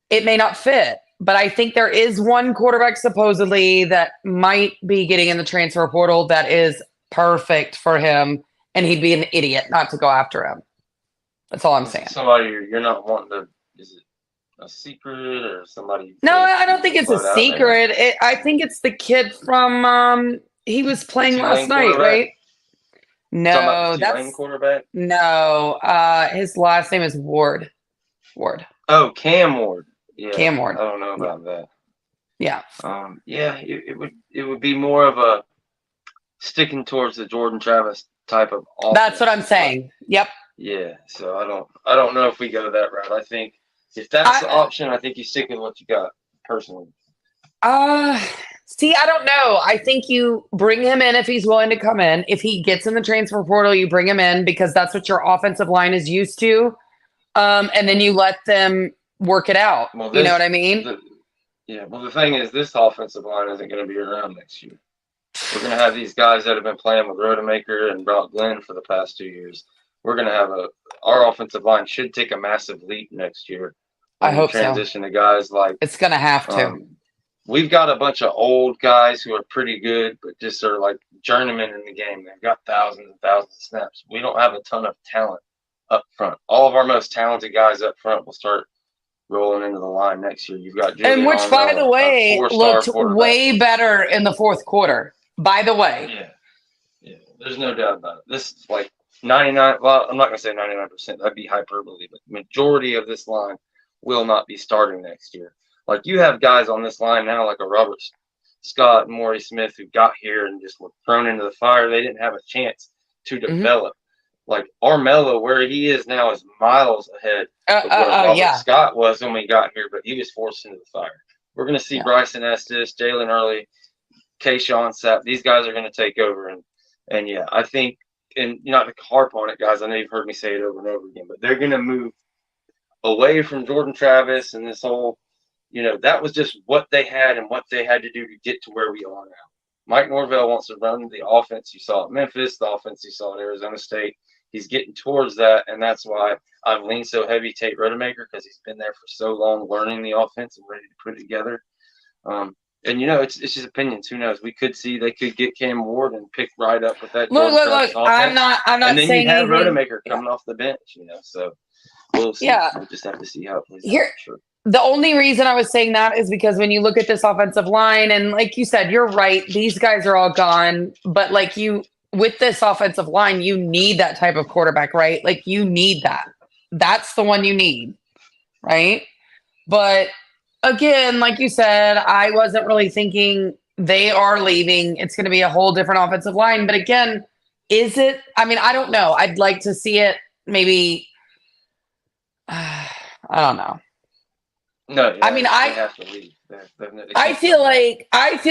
it may not fit. But I think there is one quarterback supposedly that might be getting in the transfer portal that is perfect for him, and he'd be an idiot not to go after him. That's all I'm saying. Somebody you're not wanting to. Is it a secret or somebody? You No, think I don't you think can it's a float out there? secret. I think it's the kid from he was The playing last Tulane night, quarterback. right? Talking about No, the Tulane that's quarterback. no. His last name is Ward. Ward. Oh, Cam Ward. Yeah, Cam I Ward. don't know Yeah. about that. Yeah. Yeah, it would be more of a sticking towards the Jordan Travis type of offense. That's what I'm saying. Yep. Yeah, so I don't know if we go that route. I think if that's the option, I think you stick with what you got personally. See, I don't know. I think you bring him in if he's willing to come in. If he gets in the transfer portal, you bring him in because that's what your offensive line is used to. And then you let them work it out. Well, You know what I mean? Well, the thing is, this offensive line isn't going to be around next year. We're going to have these guys that have been playing with Rodemaker and Brock Glenn for the past 2 years. We're going to have our offensive line should take a massive leap next year. I hope transition to guys like it's going to have to. We've got a bunch of old guys who are pretty good, but just are like journeymen in the game. They've got thousands and thousands of snaps. We don't have a ton of talent up front. All of our most talented guys up front will start rolling into the line next year. You've got Julian, and which, by the way, looked way better in the fourth quarter. By the way, yeah, there's no doubt about it. This is like 99. Well, I'm not gonna say 99%. That'd be hyperbole, but the majority of this line will not be starting next year. Like you have guys on this line now, like a Robert Scott and Maury Smith, who got here and just were thrown into the fire. They didn't have a chance to develop. Like Armello, where he is now, is miles ahead of what Robert Scott was when we got here, but he was forced into the fire. We're going to see Bryson Estes, Jalen Early, Kayshawn Sapp. These guys are going to take over. And yeah, I think, and not to harp on it, guys, I know you've heard me say it over and over again, but they're going to move away from Jordan Travis and this whole, that was just what they had and what they had to do to get to where we are now. Mike Norvell wants to run the offense you saw at Memphis, the offense you saw at Arizona State. He's getting towards that, and that's why I've leaned so heavy Tate Rodemaker, because he's been there for so long learning the offense and ready to put it together. And, it's just opinions. Who knows? They could get Cam Ward and pick right up with that. Look. I'm not and then saying you have anything. Rodemaker coming off the bench, so we'll see. Yeah. We'll just have to see how it plays out. Sure. The only reason I was saying that is because when you look at this offensive line, and like you said, you're right, these guys are all gone, but with this offensive line, you need that type of quarterback, right? Like you need that. That's the one you need, right? But again, like you said, I wasn't really thinking they are leaving. It's going to be a whole different offensive line. But again, is it? I mean, I don't know. I'd like to see it maybe. I don't know. No, I mean, they have to leave. I feel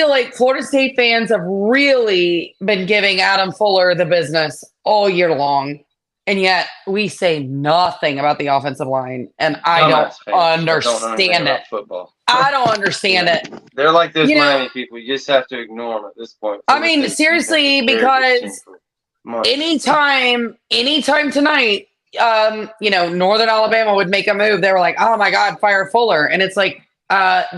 like Florida State fans have really been giving Adam Fuller the business all year long, and yet we say nothing about the offensive line, and I don't understand it. Football. I don't understand it. They're like those Miami people. You just have to ignore them at this point. I mean, seriously, because anytime tonight, Northern Alabama would make a move. They were like, "Oh my God, fire Fuller!" And it's like,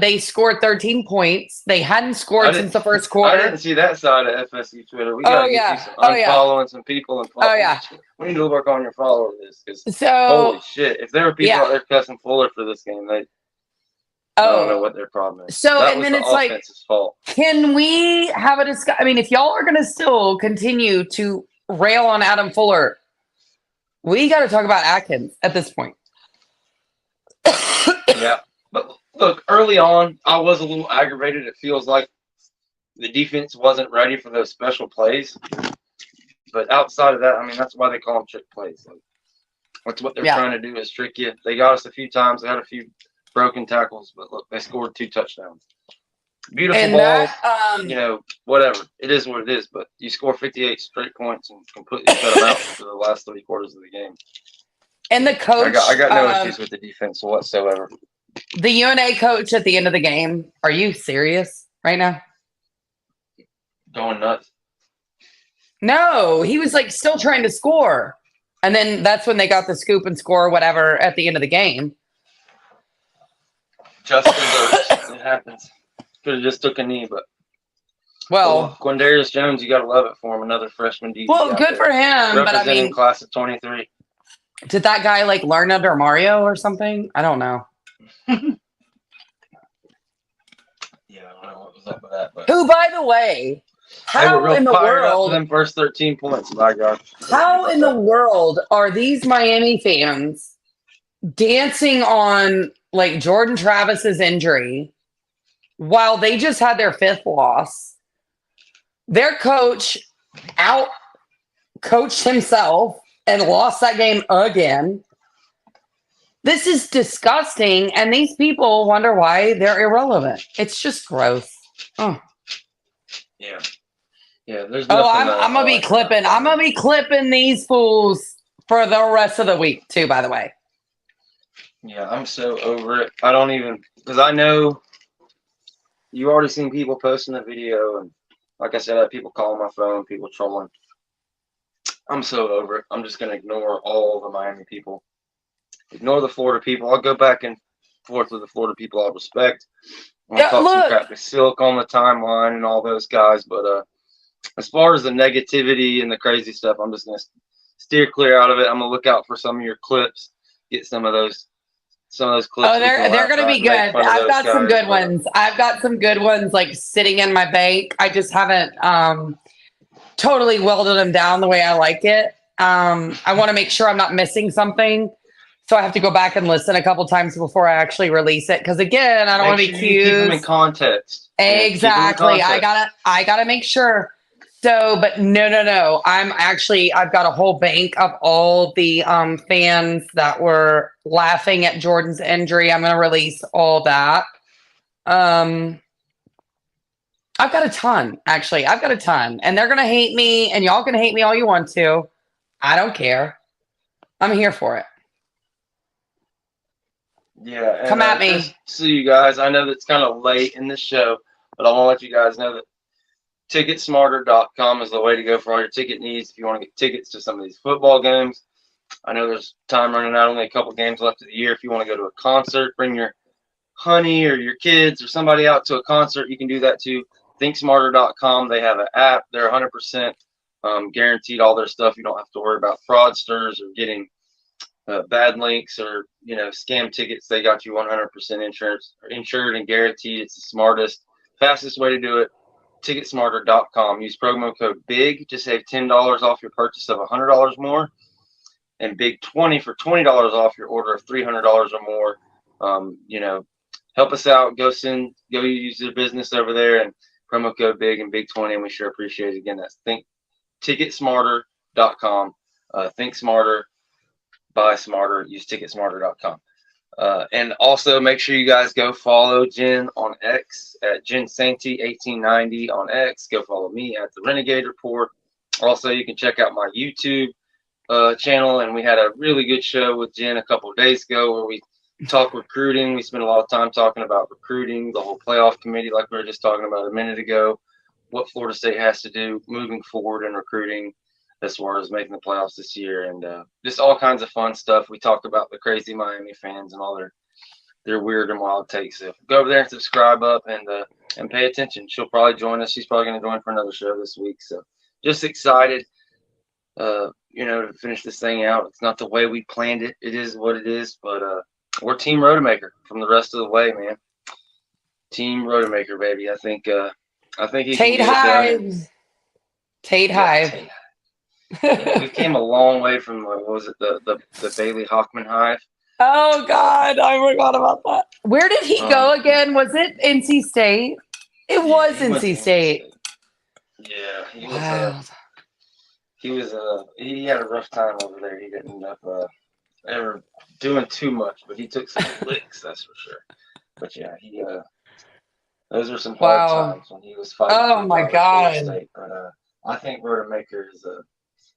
they scored 13 points. They hadn't scored since the first quarter. I didn't see that side of FSU Twitter. We got to get some unfollowing some people and following. We need to work on your follower list, because holy shit, if there were people out there cussing Fuller for this game, I don't know what their problem is. So and then it's like, fault. Can we have a discussion? I mean, if y'all are going to still continue to rail on Adam Fuller, we got to talk about Atkins at this point. Yeah. But look, early on, I was a little aggravated. It feels like the defense wasn't ready for those special plays. But outside of that, I mean, that's why they call them trick plays. That's what they're trying to do, is trick you. They got us a few times. They had a few broken tackles, but look, they scored 2 touchdowns. Beautiful balls, whatever. It is what it is, but you score 58 straight points and completely shut them out for the last 3 quarters of the game. And the coach, I got no issues with the defense whatsoever. The UNA coach at the end of the game, are you serious right now? Going nuts. No, he was still trying to score. And then that's when they got the scoop and score whatever at the end of the game. Justin Burks. It happens. Could have just took a knee, but Quindarius Jones, you gotta love it for him. Another freshman DB. Well, good for him. But I mean, class of 23. Did that guy learn under Mario or something? I don't know. Yeah, I don't know what was up with that, but Who, by the way, they were how real in the fired up for world, them first 13 points. My God. how in the world are these Miami fans dancing on like Jordan Travis's injury while they just had their 5th loss? Their coach out coached himself and lost that game again. This is disgusting, and these people wonder why they're irrelevant. It's just gross. Oh, Yeah. Yeah, there's oh nothing I'm gonna be clipping. I'm gonna be clipping these fools for the rest of the week too. By the way. Yeah, I'm so over it. I don't even, because I know you already seen people posting the video, and like I said, I have people calling my phone, people trolling. I'm so over it. I'm just gonna ignore all the Miami people, ignore the Florida people. I'll go back and forth with the Florida people I respect. I'll Yeah, talk some look. crap to Silk on the timeline and all those guys, but as far as the negativity and the crazy stuff, I'm just gonna steer clear out of it. I'm gonna look out for some of your clips, get some of those clips. Oh, they're gonna be good. I've got some good ones. I've got some good ones like sitting in my bank. I just haven't totally welded them down the way I like it. I want to make sure I'm not missing something. So I have to go back and listen a couple times before I actually release it. Because again, I don't want to be accused. Keep them in context. Exactly. I gotta make sure. So, but no. I've got a whole bank of all the fans that were laughing at Jordan's injury. I'm gonna release all that. I've got a ton, actually. I've got a ton. And they're gonna hate me, and y'all can hate me all you want to. I don't care. I'm here for it. Yeah, and, come at me. Just so you guys, I know that's kind of late in the show, but I want to let you guys know that ticketsmarter.com is the way to go for all your ticket needs. If you want to get tickets to some of these football games, I know there's time running out, only a couple games left of the year. If you want to go to a concert, bring your honey or your kids or somebody out to a concert, you can do that too. ThinkSmarter.com. They have an app. They're 100% guaranteed all their stuff. You don't have to worry about fraudsters or getting bad links or scam tickets. They got you 100% insured and guaranteed. It's the smartest, fastest way to do it. TicketSmarter.com. Use promo code BIG to save $10 off your purchase of $100 more, and Big 20 for $20 off your order of $300 or more. Help us out. Go use their business over there, and promo code BIG and Big 20, and we sure appreciate it. Again, that's TicketSmarter.com. Think smarter, buy smarter. Use TicketSmarter.com. And also make sure you guys go follow Jen on X at JenSanty1890 on X. Go follow me at the Renegade Report. Also, you can check out my YouTube channel, and we had a really good show with Jen a couple of days ago where we talk recruiting. We spent a lot of time talking about recruiting, the whole playoff committee, like we were just talking about a minute ago, what Florida State has to do moving forward in recruiting as far as making the playoffs this year, and just all kinds of fun stuff. We talked about the crazy Miami fans and all their weird and wild takes. So go over there and subscribe up and pay attention. She'll probably join us. She's probably going to join for another show this week. So just excited, to finish this thing out. It's not the way we planned it. It is what it is, but we're Team Rodemaker from the rest of the way, man. Team Rodemaker, baby. I think he Tate can get Hive. it done. Tate Hive. Yeah, we came a long way from what was it, the Bailey Hockman Hive. Oh God, I forgot about that. Where did he go again? Was it NC State? It was NC State. Yeah, he had a rough time over there. He didn't end up ever doing too much, but he took some licks, that's for sure. But yeah, those are some hard times when he was fighting. Oh my God! State. But I think Rodemaker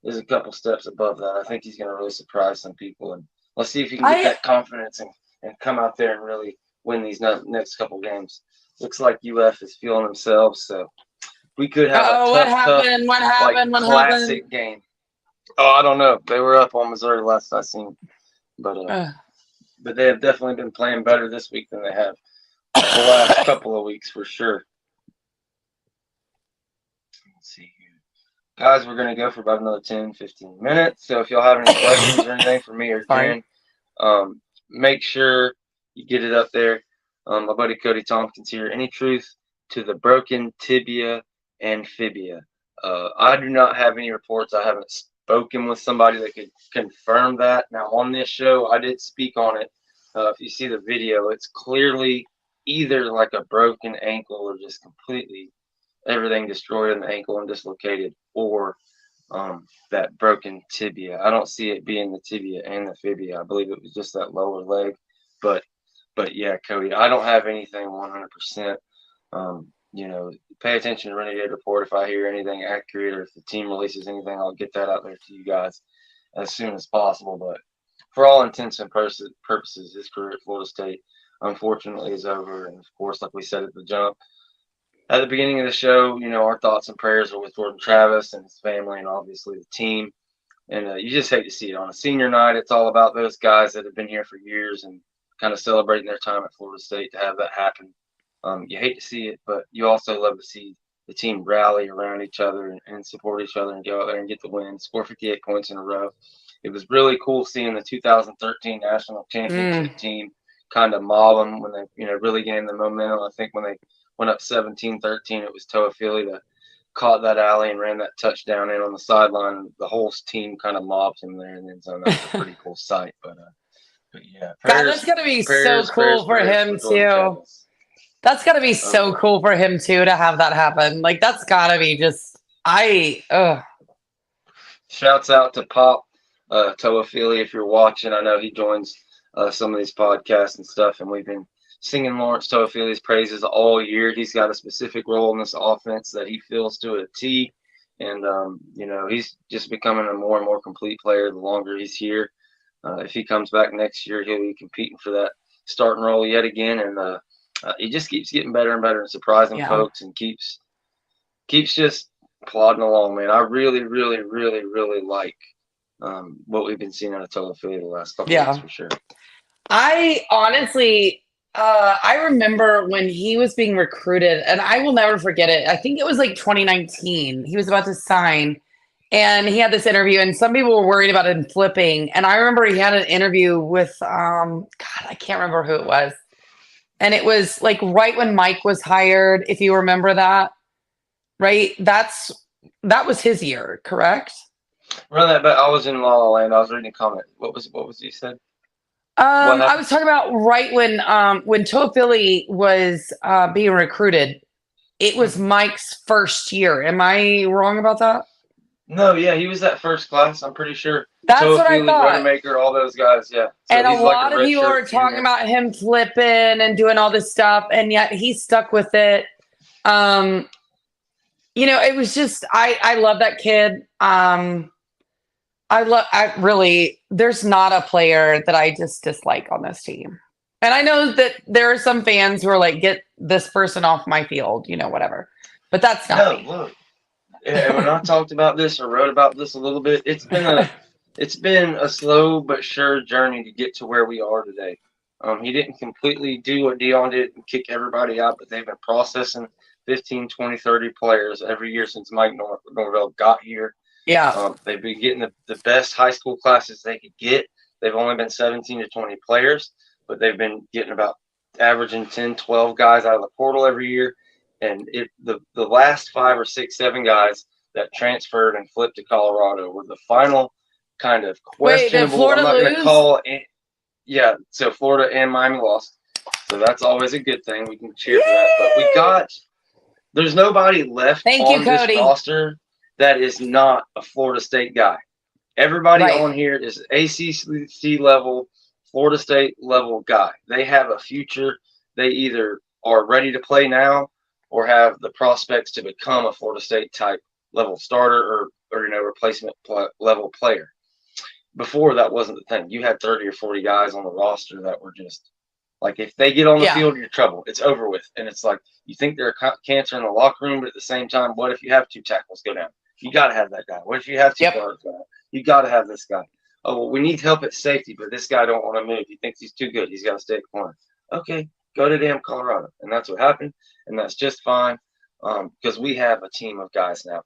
is a couple steps above that. I think he's going to really surprise some people, and let's see if he can get that confidence and come out there and really win these next couple games. Looks like UF is feeling themselves, so we could have a tough classic game. Oh, I don't know. They were up on Missouri last I seen, but they have definitely been playing better this week than they have the last couple of weeks for sure. Let's see here. Guys, we're going to go for about another 10, 15 minutes. So if y'all have any questions or anything for me or Jen, make sure you get it up there. My buddy Cody Tompkins here. Any truth to the broken tibia and fibia? I do not have any reports. I haven't spoken with somebody that could confirm that. Now, on this show, I did speak on it. If you see the video, it's clearly either like a broken ankle or just completely everything destroyed in the ankle and dislocated, or that broken tibia. I don't see it being the tibia and the fibia. I believe it was just that lower leg. But yeah, Cody, I don't have anything 100%. Pay attention to Renegade Report. If I hear anything accurate or if the team releases anything, I'll get that out there to you guys as soon as possible. But for all intents and purposes, his career at Florida State, unfortunately, is over. And, of course, like we said at the jump, at the beginning of the show, our thoughts and prayers are with Jordan Travis and his family and obviously the team. And you just hate to see it. On a senior night, it's all about those guys that have been here for years and kind of celebrating their time at Florida State to have that happen. You hate to see it, but you also love to see the team rally around each other and support each other and go out there and get the win, score 58 points in a row. It was really cool seeing the 2013 national championship team kind of mob them when they, really gained the momentum. I think when they went up 17-13, it was Toafili that caught that alley and ran that touchdown in on the sideline. The whole team kind of mobbed him there in the end zone. That was a pretty cool sight. But yeah, God, that's gotta be so cool for him too. That's gotta be so cool for him too to have that happen. Like that's gotta be just Shouts out to Pop Toafili if you're watching. I know he joins some of these podcasts and stuff, and we've been singing Lawrence Toafili's praises all year. He's got a specific role in this offense that he feels to a T, and he's just becoming a more and more complete player the longer he's here. If he comes back next year, he'll be competing for that starting role yet again, and he just keeps getting better and better and surprising folks, and keeps just plodding along, man. I really, really, really, really like what we've been seeing out of Toafili the last couple of weeks for sure. I honestly, I remember when he was being recruited, and I will never forget it. I think it was like 2019. He was about to sign, and he had this interview, and some people were worried about him flipping. And I remember he had an interview with, God, I can't remember who it was. And it was like right when Mike was hired, if you remember that, right? That was his year, correct? Run that, but I was in La La Land. I was reading a comment. What was you said? I was talking about right when Toafili was being recruited. It was Mike's first year. Am I wrong about that? No, yeah, he was that first class. I'm pretty sure. That's what I thought. Rodemaker, all those guys, yeah. So and a lot of you are talking about him flipping and doing all this stuff, and yet he stuck with it. It was just I love that kid. There's not a player that I just dislike on this team. And I know that there are some fans who are like, get this person off my field, whatever. But that's not me. Look. And when I talked about this or wrote about this a little bit, it's been a slow but sure journey to get to where we are today. He didn't completely do what Dion did and kick everybody out, but they've been processing 15, 20, 30 players every year since Mike Norvell got here. Yeah. They've been getting the best high school classes they could get. They've only been 17 to 20 players, but they've been getting about averaging 10, 12 guys out of the portal every year. And the last 5 or 6, 7 guys that transferred and flipped to Colorado were the final kind of questionable. Wait, did Florida I'm not going to call it. Yeah, so Florida and Miami lost. So that's always a good thing. We can cheer for that. But there's nobody left on this roster that is not a Florida State guy. Everybody on here is ACC level, Florida State level guy. They have a future. They either are ready to play now or have the prospects to become a Florida State type level starter or replacement level player. Before, that wasn't the thing. You had 30 or 40 guys on the roster that were just like, if they get on the field, you're trouble. It's over with. And it's like, you think they're a cancer in the locker room, but at the same time, what if you have 2 tackles go down? You got to have that guy. What if you have 2 guards go down? You got to have this guy. Oh, well, we need help at safety, but this guy don't want to move. He thinks he's too good. He's got to stay at the corner. Okay, go to damn Colorado. And that's what happened, and that's just fine. because we have a team of guys now.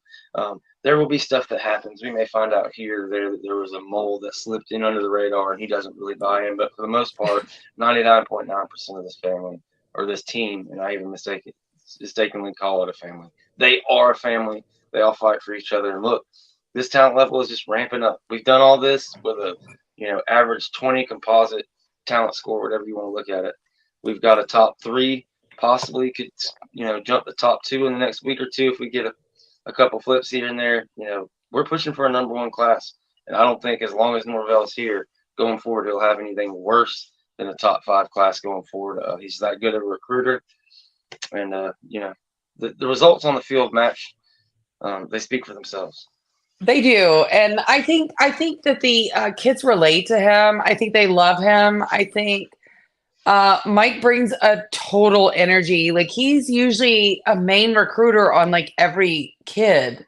There will be stuff that happens. We may find out here or there that there was a mole that slipped in under the radar and he doesn't really buy in. But for the most part, 99.9% of this family or this team, and I even mistakenly call it a family, they are a family. They all fight for each other. And look, this talent level is just ramping up. We've done all this with a average 20 composite talent score, whatever you want to look at it. We've got a top 3, possibly could jump the top 2 in the next week or two if we get a couple flips here and there. We're pushing for a number 1 class, and I don't think as long as Norvell's here going forward, he'll have anything worse than a top 5 class going forward. He's that good of a recruiter, and the results on the field match. They speak for themselves. They do, and I think that the kids relate to him. I think they love him. I think Mike brings a total energy. Like, he's usually a main recruiter on like every kid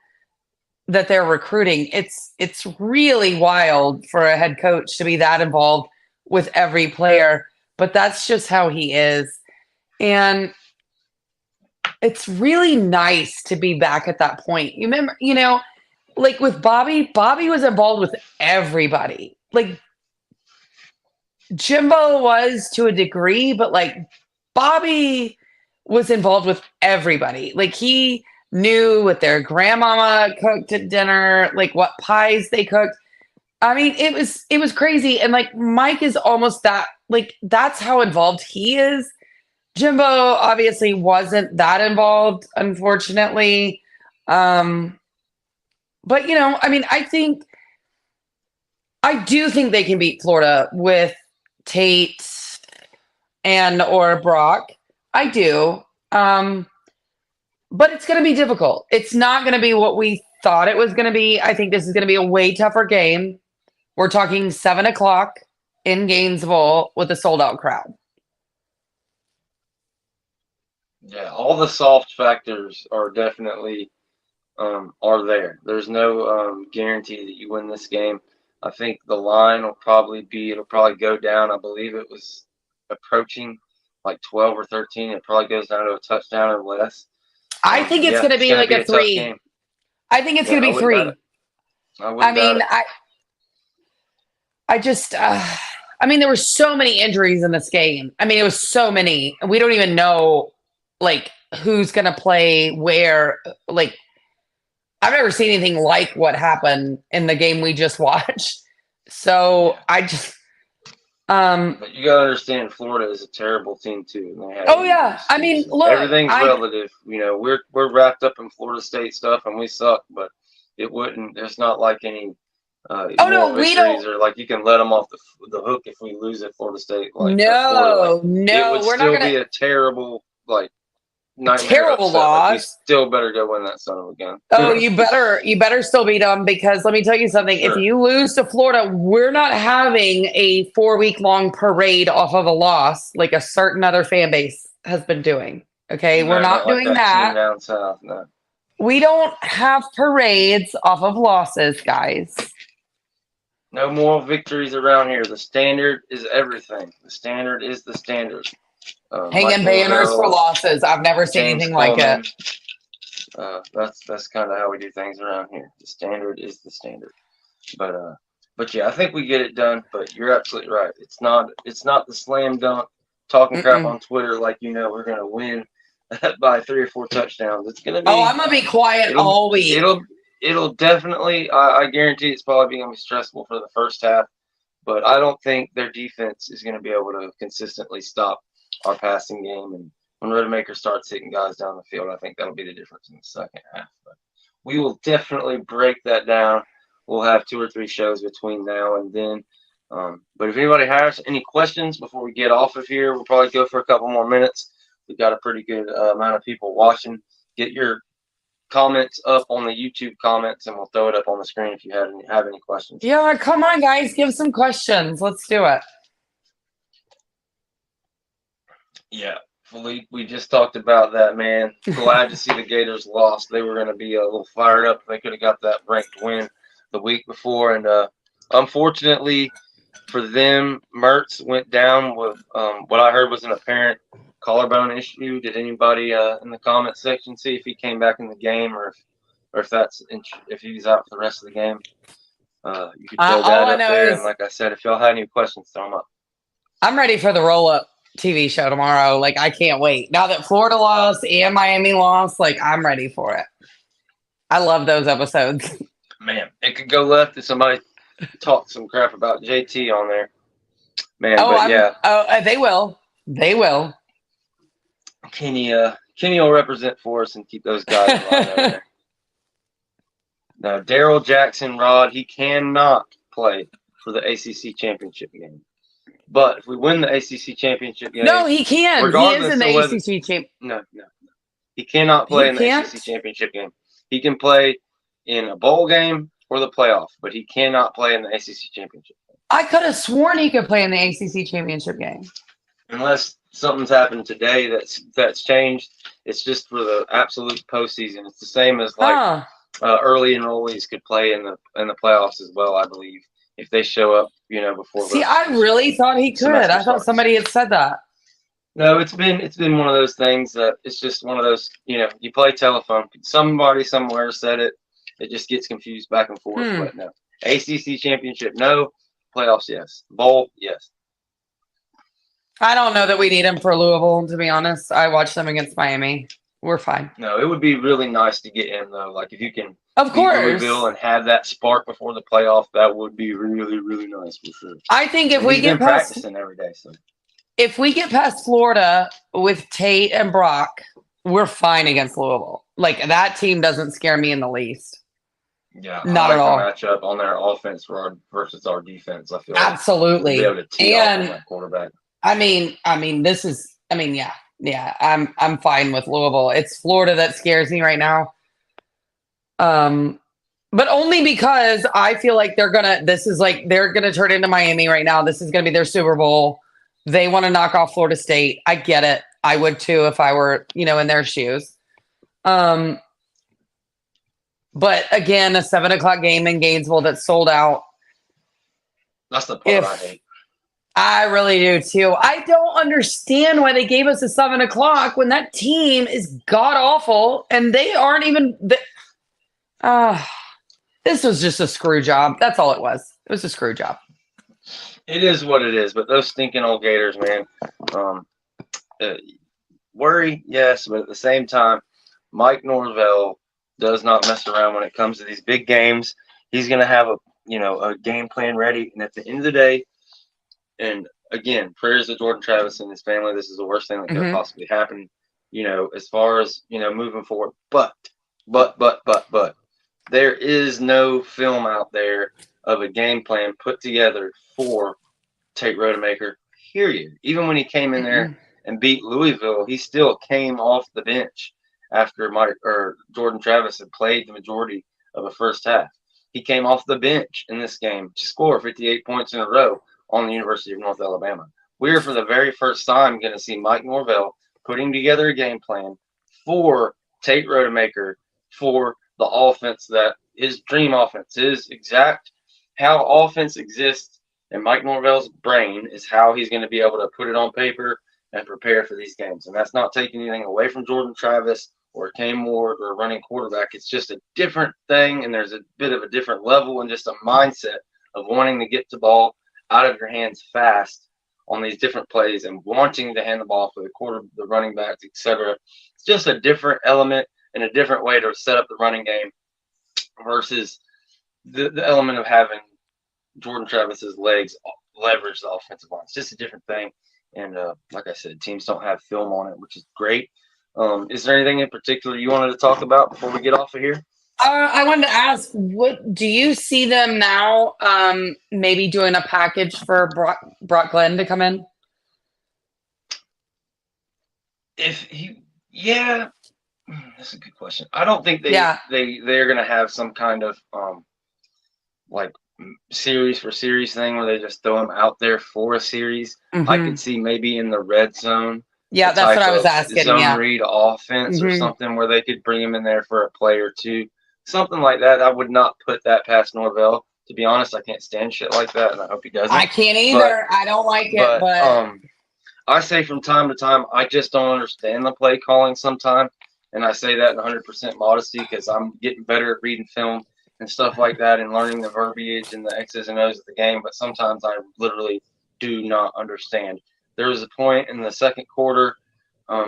that they're recruiting. It's really wild for a head coach to be that involved with every player, but that's just how he is. And it's really nice to be back at that point. You remember, like with Bobby was involved with everybody. Like, Jimbo was to a degree, but like Bobby was involved with everybody. Like, he knew what their grandmama cooked at dinner, like what pies they cooked. I mean, it was crazy. And like Mike is almost that, like, that's how involved he is. Jimbo obviously wasn't that involved, unfortunately. But I mean, I do think they can beat Florida with Tate and or Brock. I do. But it's going to be difficult. It's not going to be what we thought it was going to be. I think this is going to be a way tougher game. We're talking 7:00 in Gainesville with a sold-out crowd. Yeah, all the soft factors are definitely are there. There's no guarantee that you win this game. I think the line will probably go down. I believe it was approaching like 12 or 13. It probably goes down to a touchdown or less. I think it's going to be like a 3. I think it's going to be 3. I mean, I just, I mean, there were so many injuries in this game. I mean, it was so many. We don't even know, like, who's going to play where. Like, I've never seen anything like what happened in the game we just watched. So I just, but you gotta understand, Florida is a terrible team too. Oh yeah, I mean, look, everything's relative. We're wrapped up in Florida State stuff, and we suck. But it wouldn't. There's not like any. We don't. Or like you can let them off the hook if we lose at Florida State. Like, no, it would we're still not gonna be a terrible terrible loss. Like, we still better go win that son of a gun. Oh, you better still beat them, because let me tell you something. Sure. If you lose to Florida, we're not having a 4-week-long parade off of a loss like a certain other fan base has been doing. Okay, we're not doing that. Team down south, no. We don't have parades off of losses, guys. No moral victories around here. The standard is everything. The standard is the standard. Hanging banners for losses. I've never seen anything like it. That's kind of how we do things around here. The standard is the standard. But yeah, I think we get it done. But you're absolutely right. It's not the slam dunk talking crap on Twitter like we're gonna win by 3 or 4 touchdowns. It's gonna be. Oh, I'm gonna be quiet all week. It'll definitely. I guarantee it's probably gonna be stressful for the first half. But I don't think their defense is gonna be able to consistently stop our passing game, and when Rodemaker starts hitting guys down the field, I think that'll be the difference in the second half. But we will definitely break that down. We'll have 2 or 3 shows between now and then. But if anybody has any questions before we get off of here, we'll probably go for a couple more minutes. We've got a pretty good amount of people watching. Get your comments up on the YouTube comments, and we'll throw it up on the screen if you have any questions. Yeah, come on, guys, give some questions. Let's do it. Yeah, Philippe, we just talked about that, man. Glad to see the Gators lost. They were going to be a little fired up if they could have got that ranked win the week before. And unfortunately for them, Mertz went down with what I heard was an apparent collarbone issue. Did anybody in the comment section see if he came back in the game or if he's out for the rest of the game? You could throw that up there. And like I said, if y'all had any questions, throw them up. I'm ready for the roll-up TV show tomorrow. Like, I can't wait. Now that Florida lost and Miami lost, like, I'm ready for it. I love those episodes. Man, it could go left if somebody talked some crap about JT on there. Man, they will. They will. Kenny will represent for us and keep those guys in line over there. Now, Daryl Jackson Rod, he cannot play for the ACC championship game. But if we win the ACC championship game, no, he can. He is in the ACC champ. No, he cannot play in the ACC championship game. He can play in a bowl game or the playoff, but he cannot play in the ACC championship game. I could have sworn he could play in the ACC championship game. Unless something's happened today that's changed. It's just for the absolute postseason. It's the same as like early enrollees could play in the playoffs as well, I believe, if they show up, before. See, I really thought he could. I thought somebody had said that. No, it's been one of those things that it's just one of those, you play telephone. Somebody somewhere said it. It just gets confused back and forth. But no, ACC championship, no. Playoffs, yes. Bowl, yes. I don't know that we need him for Louisville, to be honest. I watched them against Miami. We're fine. No, it would be really nice to get him, though. Like, if you can beat Louisville and have that spark before the playoff, that would be really, really nice for sure. I think if we get past practicing every day, so if we get past Florida with Tate and Brock, we're fine against Louisville. Like, that team doesn't scare me in the least. Yeah, not at all. Matchup on their offense versus our defense. I feel absolutely. Like be able to tee off on that quarterback. Yeah. I'm fine with Louisville. It's Florida that scares me right now. But only because I feel like they're gonna turn into Miami right now. This is gonna be their Super Bowl. They want to knock off Florida State. I get it. I would too if I were, in their shoes. But again, a 7:00 game in Gainesville that's sold out. That's the part I hate. I really do too. I don't understand why they gave us a 7:00 when that team is god awful and they aren't even. This was just a screw job. That's all it was. It was a screw job. It is what it is. But those stinking old Gators, man. Worry, yes, but at the same time, Mike Norvell does not mess around when it comes to these big games. He's going to have a game plan ready. And at the end of the day, and again, prayers to Jordan Travis and his family. This is the worst thing that could possibly happen, as far as, moving forward. But there is no film out there of a game plan put together for Tate Rodemaker, period. Even when he came in there and beat Louisville, he still came off the bench after Jordan Travis had played the majority of the first half. He came off the bench in this game to score 58 points in a row on the University of North Alabama. We're for the very first time going to see Mike Norvell putting together a game plan for Tate Rodemaker for the offense that his dream offense is exact. How offense exists in Mike Norvell's brain is how he's going to be able to put it on paper and prepare for these games. And that's not taking anything away from Jordan Travis or Cam Ward or a running quarterback. It's just a different thing, and there's a bit of a different level and just a mindset of wanting to get the ball out of your hands fast on these different plays and wanting to hand the ball for the running backs, etc. It's just a different element and a different way to set up the running game versus the element of having Jordan Travis's legs leverage the offensive line. It's just a different thing. And like I said, teams don't have film on it, which is great. Is there anything in particular you wanted to talk about before we get off of here? I wanted to ask, what do you see them now maybe doing a package for Brock Glenn to come in? That's a good question. I don't think they're going to have some kind of like series for series thing where they just throw him out there for a series. I could see maybe in the red zone. Yeah, that's what I was asking. Zone read offense or something where they could bring him in there for a play or two. Something like that. I would not put that past Norvell. To be honest, I can't stand shit like that, and I hope he doesn't. I can't either. I don't like it, but I say from time to time, I just don't understand the play calling sometimes. And I say that in 100% modesty because I'm getting better at reading film and stuff like that and learning the verbiage and the X's and O's of the game. But sometimes I literally do not understand. There was a point in the second quarter,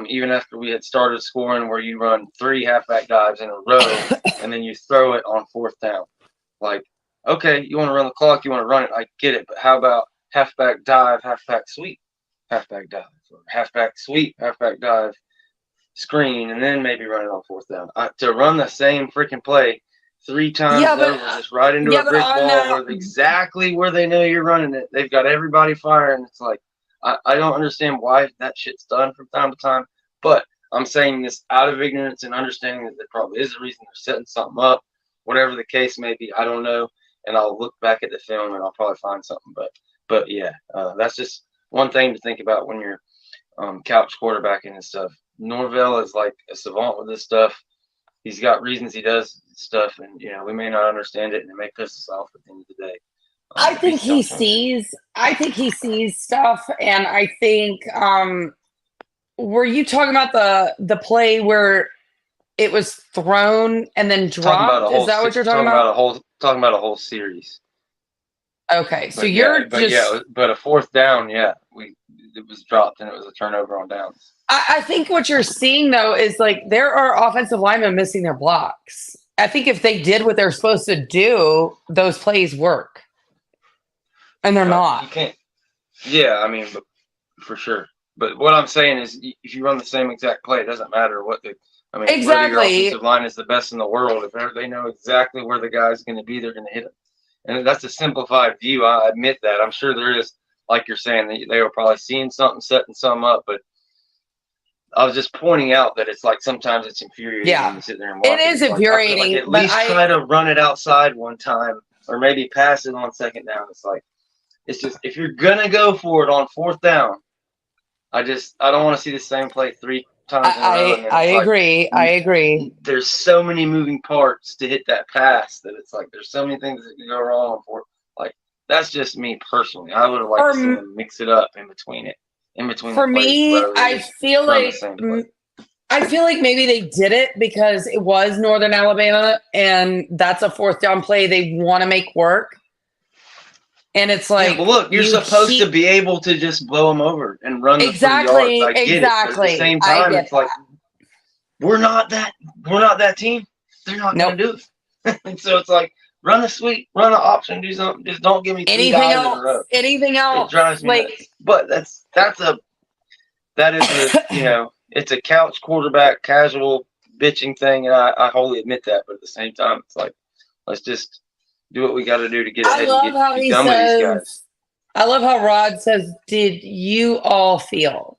even after we had started scoring, where you run 3 halfback dives in a row and then you throw it on fourth down. Like, okay, you want to run the clock, you want to run it, I get it. But how about halfback dive, halfback sweep, halfback dive, or halfback sweep, halfback dive, screen, and then maybe run it on fourth down? To run the same freaking play 3 times over, just right into a brick wall where exactly where they know you're running it. They've got everybody firing. It's like, I don't understand why that shit's done from time to time. But I'm saying this out of ignorance and understanding that there probably is a reason they're setting something up. Whatever the case may be, I don't know. And I'll look back at the film and I'll probably find something. But yeah, that's just one thing to think about when you're couch quarterbacking and stuff. Norvell is like a savant with this stuff. He's got reasons he does stuff, and we may not understand it, and it may piss us off at the end of the day. I think he sees. I think he sees stuff, and I think. Were you talking about the play where it was thrown and then dropped? Is that what you're talking about? Talking about a whole series. Okay, so but a fourth down, it was dropped and it was a turnover on downs. I think what you're seeing though is like there are offensive linemen missing their blocks. I think if they did what they're supposed to do, those plays work, and they're not. You can't. Yeah, I mean, for sure. But what I'm saying is, if you run the same exact play, it doesn't matter what exactly. Whether your offensive line is the best in the world, if they know exactly where the guy's going to be, they're going to hit him. And that's a simplified view. I admit that. I'm sure there is, like you're saying, they were probably seeing something, setting something up. But I was just pointing out that it's like sometimes it's infuriating when you sit there and watch it. It is infuriating. At least try to run it outside one time, or maybe pass it on second down. It's just if you're gonna go for it on fourth down, I don't want to see the same play 3 times in a row. I agree. There's so many moving parts to hit that pass that it's like there's so many things that can go wrong for. Like that's just me personally. I would have liked to see them mix it up in between. For me, I feel like maybe they did it because it was Northern Alabama, and that's a fourth down play they want to make work. And it's like, well, look, you're supposed to be able to just blow them over and run the 3 yards. I get it. But at the same time, it's like we're not that team. They're not going to do it. And so it's like run the sweep, run the option, do something. Just don't give me 3 guys in a row. Anything else? It drives me nuts. But that is it's a couch quarterback casual bitching thing, and I wholly admit that. But at the same time, it's like let's just do what we got to do to get ahead and get done with these guys. I love how Rod says, "Did you all feel?"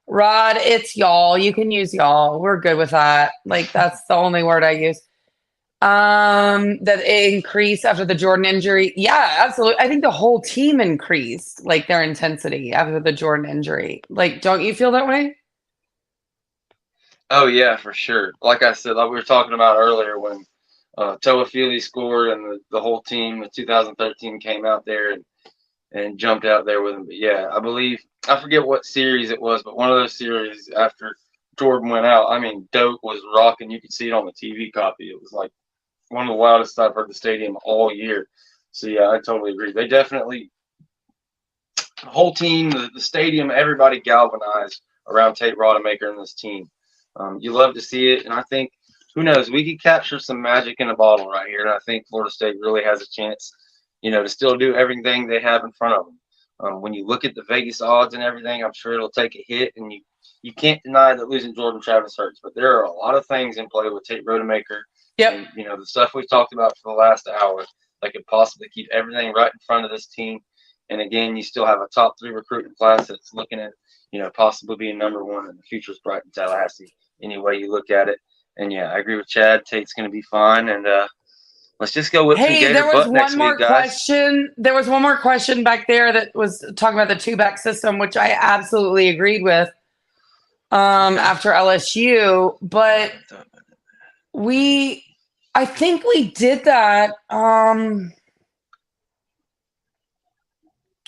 Rod, it's y'all. You can use y'all. We're good with that. Like that's the only word I use. That it increased after the Jordan injury. Yeah, absolutely. I think the whole team increased like their intensity after the Jordan injury. Like, don't you feel that way? Oh yeah, for sure. Like I said, like we were talking about earlier when Toa Feely scored and the whole team, the 2013 came out there and jumped out there with him. But yeah, I forget what series it was, but one of those series after Jordan went out, I mean, Doak was rocking. You could see it on the TV copy. It was like one of the loudest I've heard the stadium all year. So yeah, I totally agree. They definitely, the whole team, the stadium, everybody galvanized around Tate Rodemaker and this team. You love to see it, and I think, who knows, we could capture some magic in a bottle right here, and I think Florida State really has a chance, to still do everything they have in front of them. When you look at the Vegas odds and everything, I'm sure it'll take a hit, and you can't deny that losing Jordan Travis hurts, but there are a lot of things in play with Tate Rodemaker. Yep. And, the stuff we've talked about for the last hour that could possibly keep everything right in front of this team. And again, you still have a top 3 recruiting class that's looking at, possibly being number 1, and the future's bright in Tallahassee any way you look at it. And yeah, I agree with Chad. Tate's going to be fine. And let's just go with some Gator butt next week, guys. There was one more question back there that was talking about the 2-back system, which I absolutely agreed with after LSU. But I think we did that.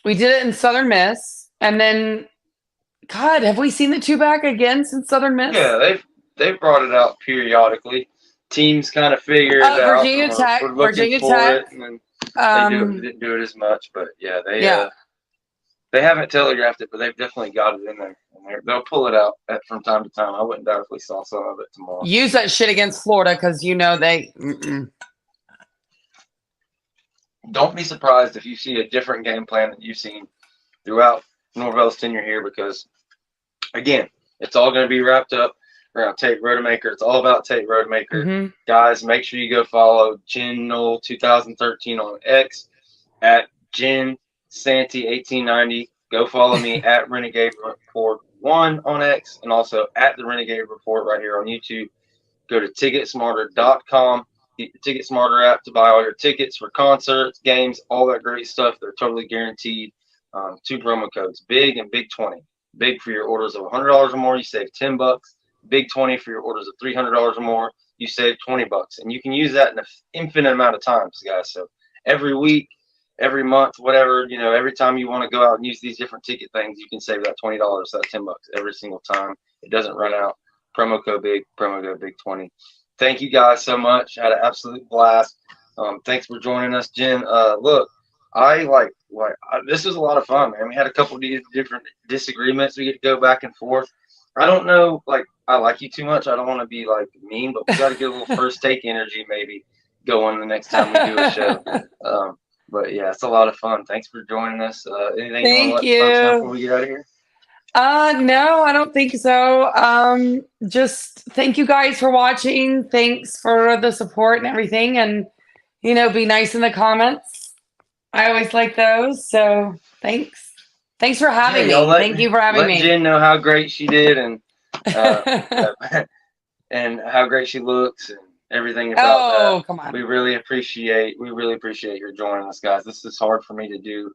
We did it in Southern Miss, and then God, have we seen the 2-pack again since Southern Miss? Yeah, they've brought it out periodically. Teams kind of figure it out, Virginia and Tech. we're looking Virginia for Tech. it, and then Um, didn't do it as much, but yeah, yeah. they haven't telegraphed it, but they've definitely got it in there, and they'll pull it out from time to time. I wouldn't doubt if we saw some of it tomorrow. Use that shit against Florida because you know they. Mm-mm. Don't be surprised if you see a different game plan that you've seen throughout Norvell's tenure here, because again, it's all going to be wrapped up around Tate Rodemaker. It's all about Tate Rodemaker. Mm-hmm. Guys, make sure you go follow Jen Knoll 2013 on X, at Jen Santy 1890. Go follow me at Renegade Report 1 on X, and also at the Renegade Report right here on YouTube. Go to ticketsmarter.com. Get the Ticket Smarter app to buy all your tickets for concerts, games, all that great stuff. They're totally guaranteed. 2 promo codes, Big and Big 20. Big for your orders of $100 or more, you save $10. Big 20 for your orders of $300 or more, you save $20. And you can use that in an infinite amount of times, guys. So every week, every month, whatever, every time you want to go out and use these different ticket things, you can save that $20, that $10 every single time. It doesn't run out. Promo code Big 20. Thank you guys so much. Had an absolute blast. Thanks for joining us, Jen. Look, this was a lot of fun, man. We had a couple of different disagreements. We get to go back and forth. I don't know, I like you too much. I don't want to be mean, but we got to get a little first take energy maybe going the next time we do a show. But yeah, it's a lot of fun. Thanks for joining us. Anything you want to let folks know before we get out of here? No, I don't think so. Just thank you guys for watching. Thanks for the support and everything. And, be nice in the comments. I always like those. So thanks. Thanks for having me. Thank you for having me. Let Jen know how great she did and and how great she looks and everything about that. Come on. We really appreciate your joining us, guys. This is hard for me to do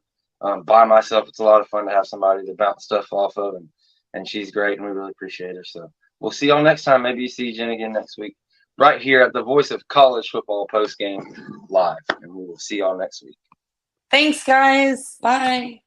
by myself. It's a lot of fun to have somebody to bounce stuff off of, and she's great, and we really appreciate her. So we'll see y'all next time. Maybe you see Jen again next week, right here at the Voice of College Football Postgame Live, and we will see y'all next week. Thanks, guys. Bye.